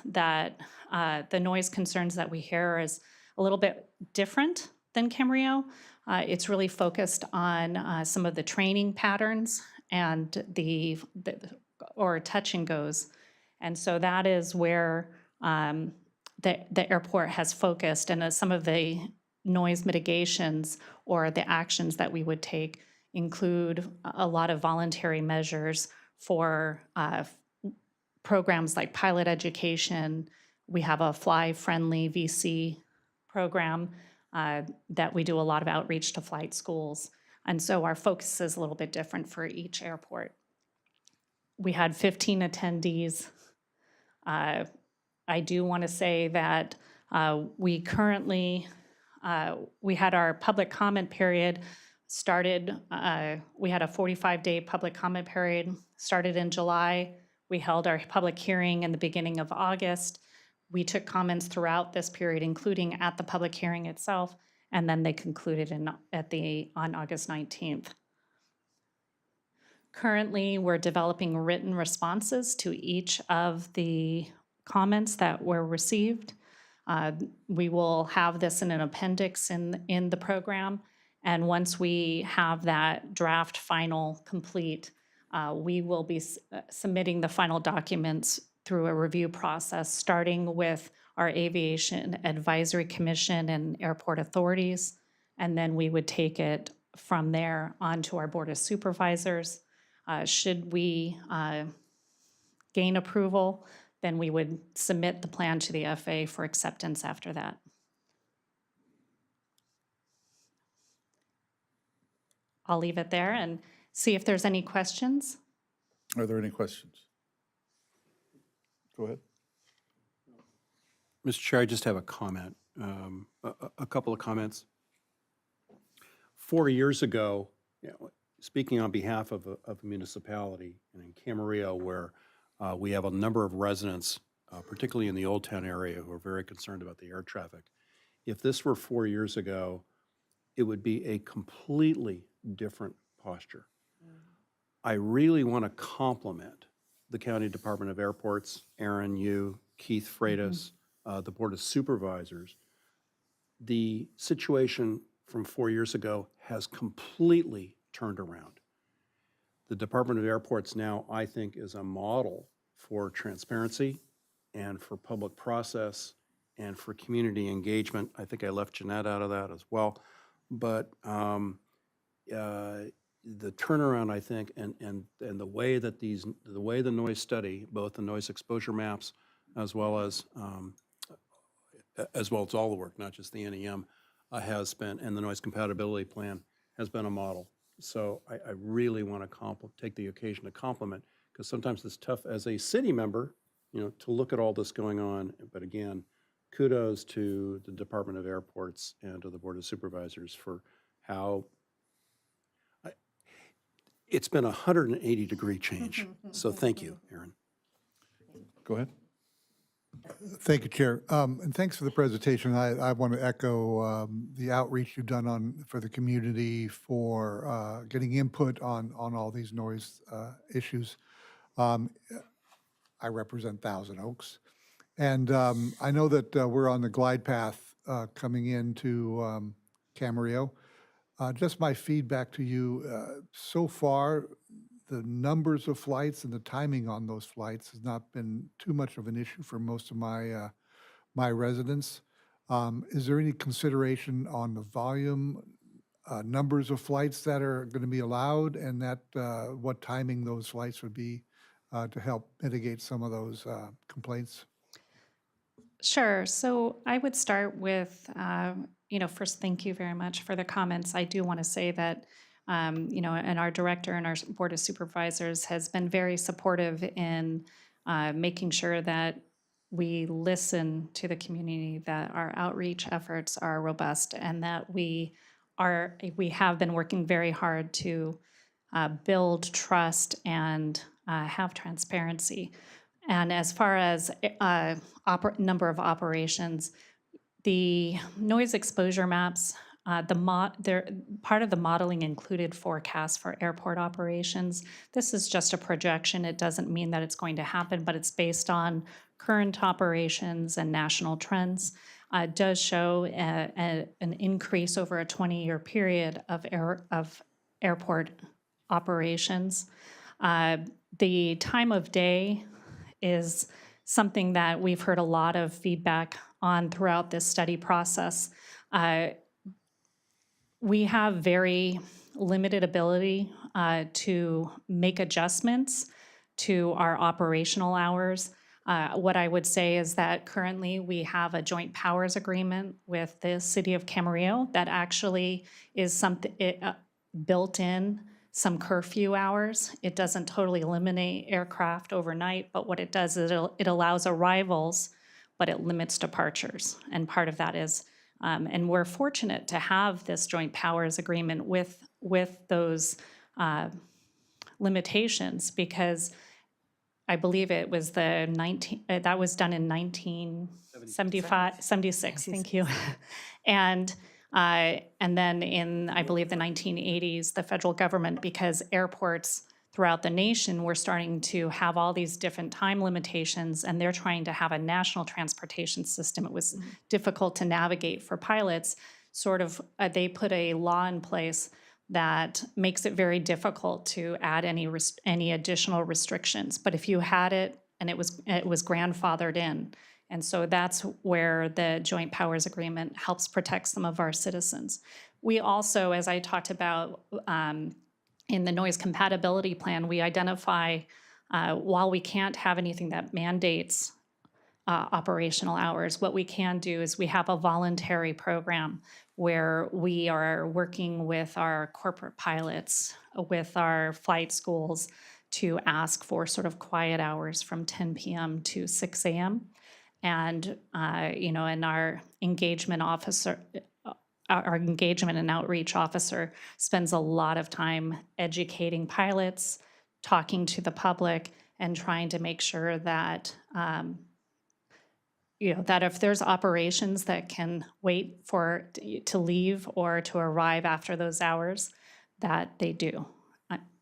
concerns that we hear is a little bit different than Camarillo. It's really focused on some of the training patterns and or touch and goes. And so that is where the airport has focused, and some of the noise mitigations or the actions that we would take include a lot of voluntary measures for programs like pilot education. We have a fly-friendly VC program that we do a lot of outreach to flight schools. And so our focus is a little bit different for each airport. We had 15 attendees. I do want to say that we currently, we had our public comment period started, we had a 45-day public comment period, started in July. We held our public hearing in the beginning of August. We took comments throughout this period, including at the public hearing itself, and then they concluded on August 19th. Currently, we're developing written responses to each of the comments that were received. We will have this in an appendix in the program, and once we have that draft final complete, we will be submitting the final documents through a review process, starting with our Aviation Advisory Commission and airport authorities, and then we would take it from there onto our Board of Supervisors. Should we gain approval, then we would submit the plan to the FAA for acceptance after that. I'll leave it there and see if there's any questions. Are there any questions? Go ahead. Mr. Chair, I just have a comment, a couple of comments. 4 years ago, speaking on behalf of a municipality and in Camarillo, where we have a number of residents, particularly in the Old Town area, who are very concerned about the air traffic. If this were 4 years ago, it would be a completely different posture. I really want to compliment the County Department of Airports, Aaron, you, Keith Freitas, the Board of Supervisors. The situation from 4 years ago has completely turned around. The Department of Airports now, I think, is a model for transparency and for public process and for community engagement. I think I left Jeanette out of that as well. But the turnaround, I think, and the way that the way the noise study, both the noise exposure maps as well as all the work, not just the NEM, has been, and the noise compatibility plan has been a model. So I really want to take the occasion to compliment, because sometimes it's tough as a city member, to look at all this going on. But again, kudos to the Department of Airports and to the Board of Supervisors for how it's been a 180-degree change. So thank you, Aaron. Go ahead. Thank you, Chair. And thanks for the presentation. I want to echo the outreach you've done for the community, for getting input on all these noise issues. I represent Thousand Oaks. And I know that we're on the glide path coming into Camarillo. Just my feedback to you, so far, the numbers of flights and the timing on those flights has not been too much of an issue for most of my my residents. Is there any consideration on the volume, numbers of flights that are going to be allowed, and that what timing those flights would be to help mitigate some of those complaints? Sure. So I would start with, first, thank you very much for the comments. I do want to say that, and our director and our Board of Supervisors has been very supportive in making sure that we listen to the community, that our outreach efforts are robust, and that we have been working very hard to build trust and have transparency. And as far as number of operations, the noise exposure maps, part of the modeling included forecasts for airport operations. This is just a projection. It doesn't mean that it's going to happen, but it's based on current operations and national trends. It does show an increase over a 20-year period of airport operations. The time of day is something that we've heard a lot of feedback on throughout this study process. We have very limited ability to make adjustments to our operational hours. What I would say is that currently we have a joint powers agreement with the City of Camarillo that actually is something built in some curfew hours. It doesn't totally eliminate aircraft overnight, but what it does is it allows arrivals, but it limits departures. And part of that is, and we're fortunate to have this joint powers agreement with those limitations, because I believe it was that was done in 76, thank you. And then in, I believe, the 1980s, the federal government, because airports throughout the nation were starting to have all these different time limitations, and they're trying to have a national transportation system. It was difficult to navigate for pilots. They put a law in place that makes it very difficult to add any additional restrictions. But if you had it, and it was grandfathered in. And so that's where the Joint Powers Agreement helps protect some of our citizens. We also, as I talked about in the noise compatibility plan, we identify, while we can't have anything that mandates operational hours, what we can do is we have a voluntary program where we are working with our corporate pilots, with our flight schools, to ask for sort of quiet hours from 10 p.m. to 6 a.m. And, and our engagement officer, our engagement and outreach officer spends a lot of time educating pilots, talking to the public, and trying to make sure that, that if there's operations that can wait to leave or to arrive after those hours, that they do.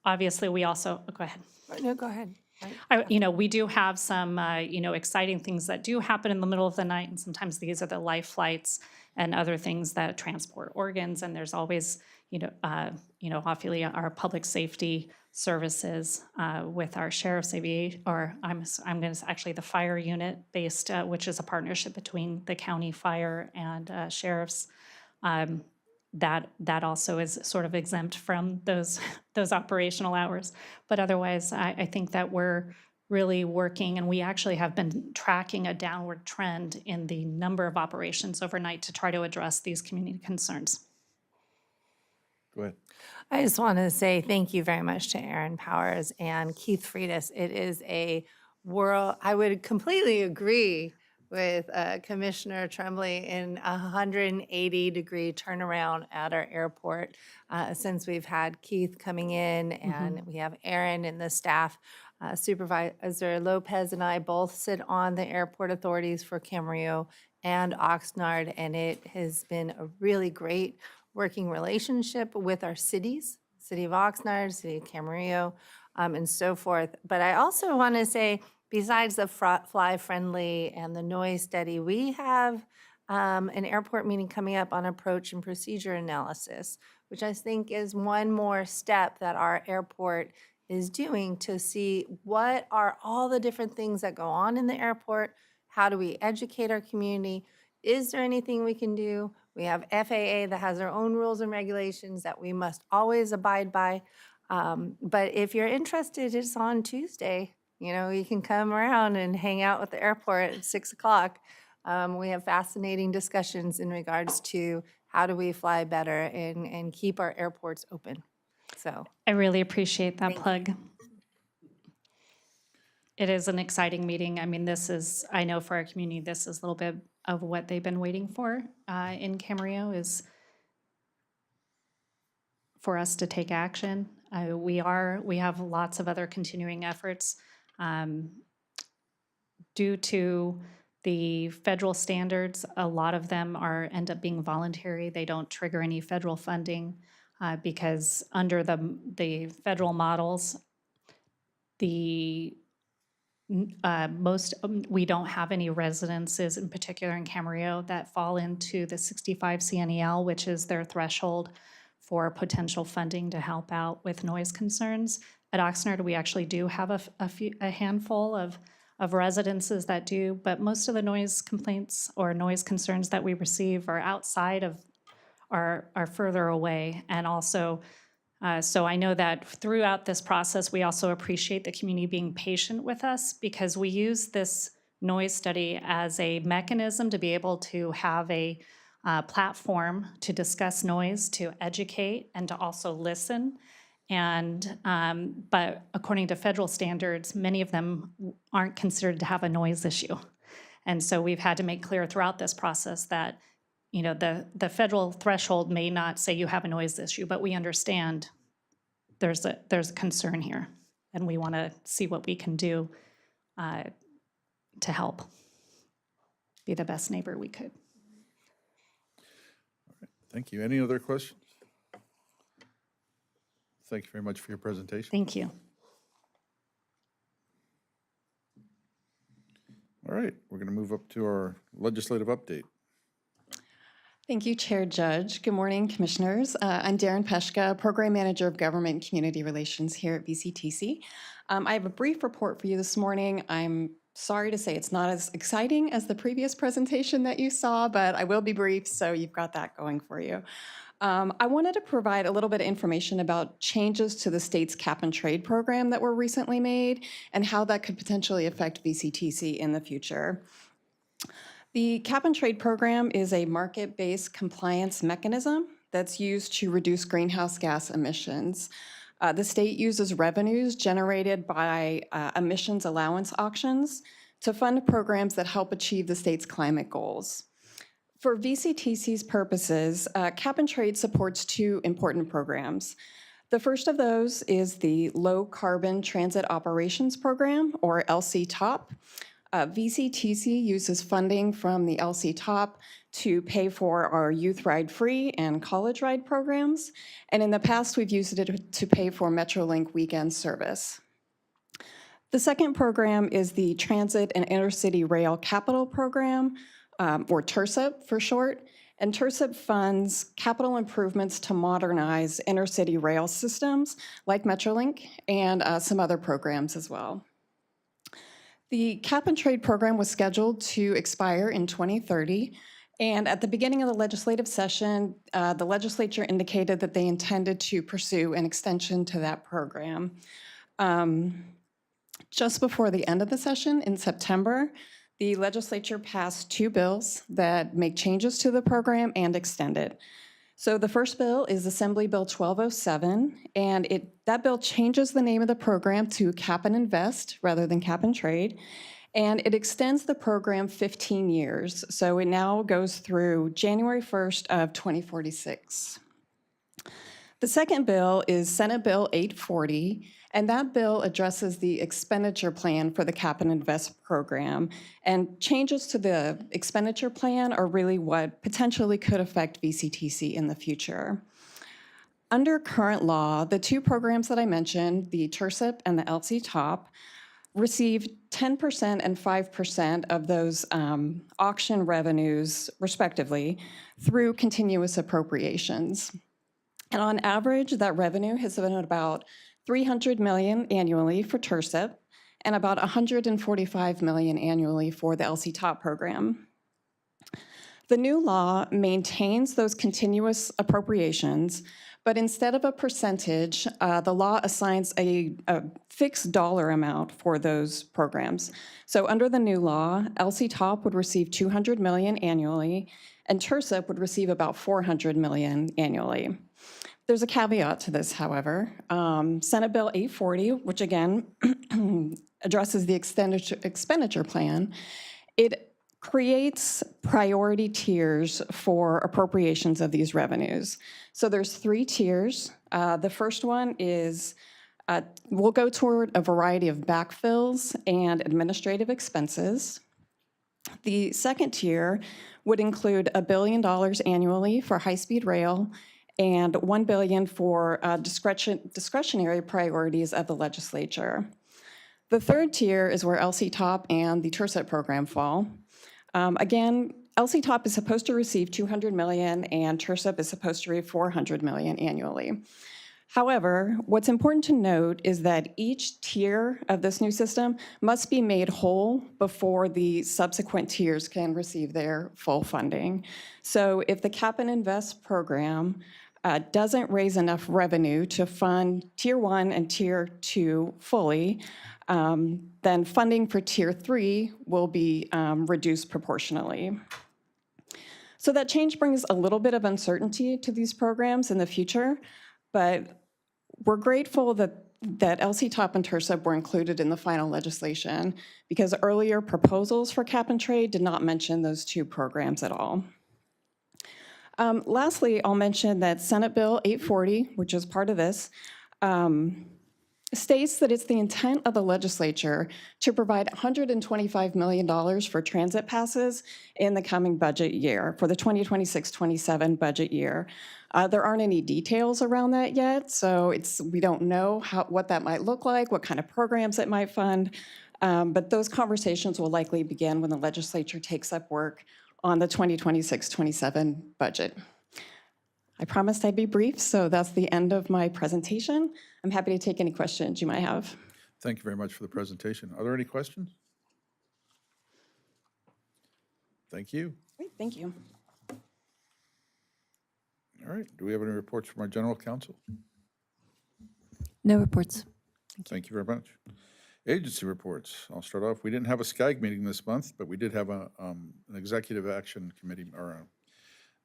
Obviously, we also, go ahead. No, go ahead. We do have some, exciting things that do happen in the middle of the night, and sometimes these are the life flights and other things that transport organs. And there's always, obviously our public safety services with our sheriff's aviation, or I'm going to actually the fire unit based, which is a partnership between the county fire and sheriffs. That also is sort of exempt from those operational hours. But otherwise, I think that we're really working, and we actually have been tracking a downward trend in the number of operations overnight to try to address these community concerns. Go ahead. I just want to say thank you very much to Aaron Powers and Keith Freitas. It is a world, I would completely agree with Commissioner Tremblay in 180-degree turnaround at our airport since we've had Keith coming in and we have Aaron and the staff. Supervisor Lopez and I both sit on the airport authorities for Camarillo and Oxnard, and it has been a really great working relationship with our cities, City of Oxnard, City of Camarillo, and so forth. But I also want to say, besides the fly friendly and the noise study, we have an airport meeting coming up on approach and procedure analysis, which I think is one more step that our airport is doing to see what are all the different things that go on in the airport. How do we educate our community? Is there anything we can do? We have FAA that has their own rules and regulations that we must always abide by. But if you're interested, it's on Tuesday. You can come around and hang out with the airport at 6 o'clock. We have fascinating discussions in regards to how do we fly better and keep our airports open. So I really appreciate that plug. It is an exciting meeting. I mean, I know for our community, this is a little bit of what they've been waiting for in Camarillo, is for us to take action. We have lots of other continuing efforts. Due to the federal standards, a lot of them end up being voluntary. They don't trigger any federal funding because under the federal models, we don't have any residences in particular in Camarillo that fall into the 65 CNEL, which is their threshold for potential funding to help out with noise concerns. At Oxnard, we actually do have a handful of residences that do, but most of the noise complaints or noise concerns that we receive are outside of, are further away. And also, so I know that throughout this process, we also appreciate the community being patient with us, because we use this noise study as a mechanism to be able to have a platform to discuss noise, to educate, and to also listen. And but according to federal standards, many of them aren't considered to have a noise issue. And so we've had to make clear throughout this process that, the federal threshold may not say you have a noise issue, but we understand there's a concern here, and we want to see what we can do to help be the best neighbor we could. All right. Thank you. Any other questions? Thank you very much for your presentation. Thank you. All right, we're going to move up to our legislative update. Thank you, Chair Judge. Good morning, Commissioners. I'm Darren Peshka, Program Manager of Government and Community Relations here at VCTC. I have a brief report for you this morning. I'm sorry to say it's not as exciting as the previous presentation that you saw, but I will be brief, so you've got that going for you. I wanted to provide a little bit of information about changes to the state's cap and trade program that were recently made and how that could potentially affect VCTC in the future. The cap and trade program is a market-based compliance mechanism that's used to reduce greenhouse gas emissions. The state uses revenues generated by emissions allowance auctions to fund programs that help achieve the state's climate goals. For VCTC's purposes, Cap and Trade supports two important programs. The first of those is the Low Carbon Transit Operations Program, or LCTOP. VCTC uses funding from the LCTOP to pay for our Youth Ride Free and College Ride programs, and in the past we've used it to pay for Metrolink weekend service. The second program is the Transit and Intercity Rail Capital Program, or TIRCIP for short, and TIRCIP funds capital improvements to modernize intercity rail systems like Metrolink and some other programs as well. The Cap and Trade program was scheduled to expire in 2030, and at the beginning of the legislative session, the legislature indicated that they intended to pursue an extension to that program. Just before the end of the session in September, the legislature passed two bills that make changes to the program and extend it. So the first bill is Assembly Bill 1207, and that bill changes the name of the program to Cap and Invest rather than Cap and Trade, and it extends the program 15 years. So it now goes through January 1st of 2046. The second bill is Senate Bill 840, and that bill addresses the expenditure plan for the Cap and Invest program. And changes to the expenditure plan are really what potentially could affect VCTC in the future. Under current law, the two programs that I mentioned, the TIRCIP and the LCTOP, receive 10% and 5% of those auction revenues, respectively, through continuous appropriations. And on average, that revenue has been about $300 million annually for TIRCIP and about $145 million annually for the LCTOP program. The new law maintains those continuous appropriations, but instead of a percentage, the law assigns a fixed dollar amount for those programs. So under the new law, LCTOP would receive $200 million annually, and TIRCIP would receive about $400 million annually. There's a caveat to this, however. Senate Bill 840, which again addresses the expenditure plan, it creates priority tiers for appropriations of these revenues. So there's 3 tiers. The first one is will go toward a variety of backfills and administrative expenses. The second tier would include $1 billion annually for high-speed rail and $1 billion for discretionary priorities of the legislature. The third tier is where LCTOP and the TIRCIP program fall. Again, LCTOP is supposed to receive $200 million and TIRCIP is supposed to receive $400 million annually. However, what's important to note is that each tier of this new system must be made whole before the subsequent tiers can receive their full funding. So if the Cap and Invest program doesn't raise enough revenue to fund Tier 1 and Tier 2 fully, then funding for Tier 3 will be reduced proportionally. So that change brings a little bit of uncertainty to these programs in the future, but we're grateful that LCTOP and TIRCIP were included in the final legislation because earlier proposals for Cap and Trade did not mention those two programs at all. Lastly, I'll mention that Senate Bill 840, which is part of this, states that it's the intent of the legislature to provide $125 million for transit passes in the coming budget year, for the 2026-27 budget year. There aren't any details around that yet, so we don't know what that might look like, what kind of programs it might fund, but those conversations will likely begin when the legislature takes up work on the 2026-27 budget. I promised I'd be brief, so that's the end of my presentation. I'm happy to take any questions you might have. Thank you very much for the presentation. Are there any questions? Thank you. Great, thank you. All right, do we have any reports from our general counsel? No reports. Thank you very much. Agency reports. I'll start off. We didn't have a SCAG meeting this month, but we did have an executive action committee, or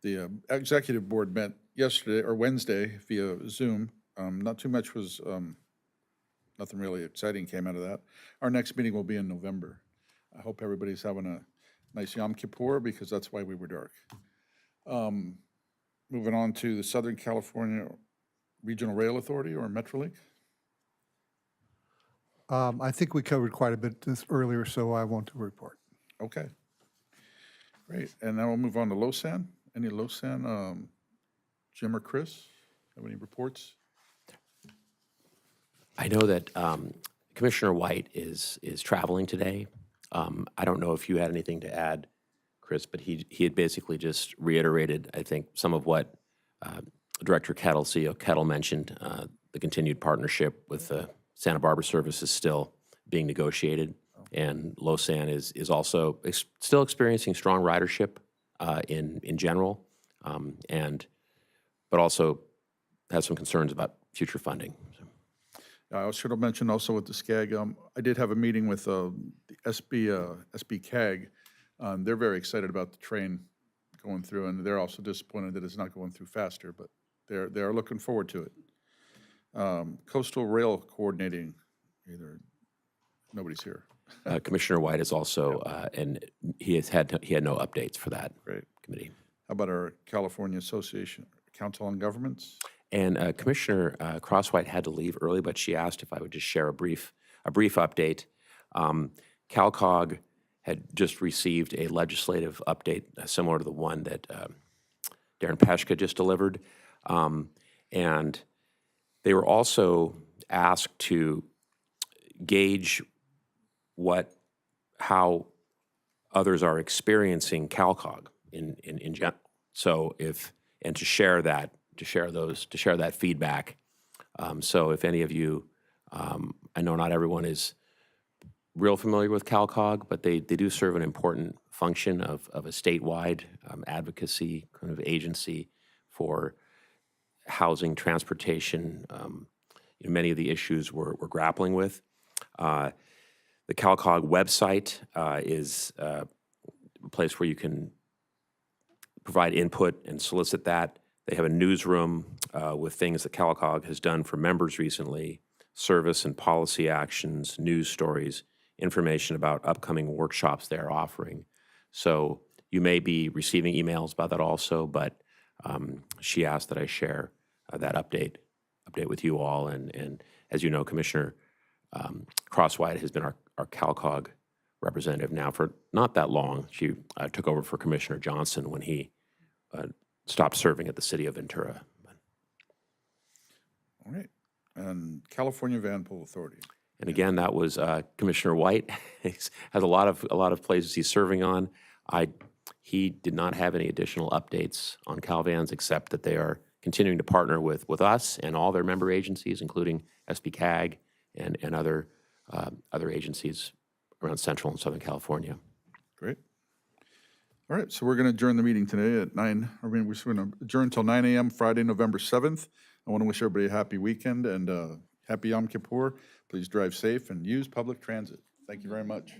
the executive board met yesterday or Wednesday via Zoom. Not too much was, nothing really exciting came out of that. Our next meeting will be in November. I hope everybody's having a nice Yom Kippur, because that's why we were dark. Moving on to the Southern California Regional Rail Authority, or Metrolink. I think we covered quite a bit this earlier, so I won't do a report. Okay. Great. And now we'll move on to LoSAN. Any LoSAN, Jim or Chris, have any reports? I know that Commissioner White is traveling today. I don't know if you had anything to add, Chris, but he had basically just reiterated, I think, some of what Director Kettle, CEO Kettle mentioned. The continued partnership with the Santa Barbara service is still being negotiated, and LoSAN is also still experiencing strong ridership in general, but also has some concerns about future funding. I should have mentioned also with the SCAG, I did have a meeting with the SB CAG. They're very excited about the train going through, and they're also disappointed that it's not going through faster, but they're looking forward to it. Coastal Rail Coordinating, nobody's here. Commissioner White is also, and he had no updates for that committee. How about our California Association, Council on Governments? And Commissioner Crosswhite had to leave early, but she asked if I would just share a brief update. CalCog had just received a legislative update similar to the one that Darren Peshka just delivered, and they were also asked to gauge how others are experiencing CalCog in general. So to share that feedback. So if any of you, I know not everyone is real familiar with CalCog, but they do serve an important function of a statewide advocacy kind of agency for housing, transportation, many of the issues we're grappling with. The CalCog website is a place where you can provide input and solicit that. They have a newsroom with things that CalCog has done for members recently, service and policy actions, news stories, information about upcoming workshops they're offering. So you may be receiving emails about that also, but she asked that I share that update with you all. And as you know, Commissioner Crosswhite has been our CalCog representative now for not that long. She took over for Commissioner Johnson when he stopped serving at the city of Ventura. All right. And California Van Pool Authority. And again, that was Commissioner White. He has a lot of places he's serving on. He did not have any additional updates on CalVans except that they are continuing to partner with us and all their member agencies, including SBCAG and other agencies around Central and Southern California. Great. All right, so we're going to adjourn the meeting today at 9. We're going to adjourn until 9 a.m. Friday, November 7th. I want to wish everybody a happy weekend and happy Yom Kippur. Please drive safe and use public transit. Thank you very much.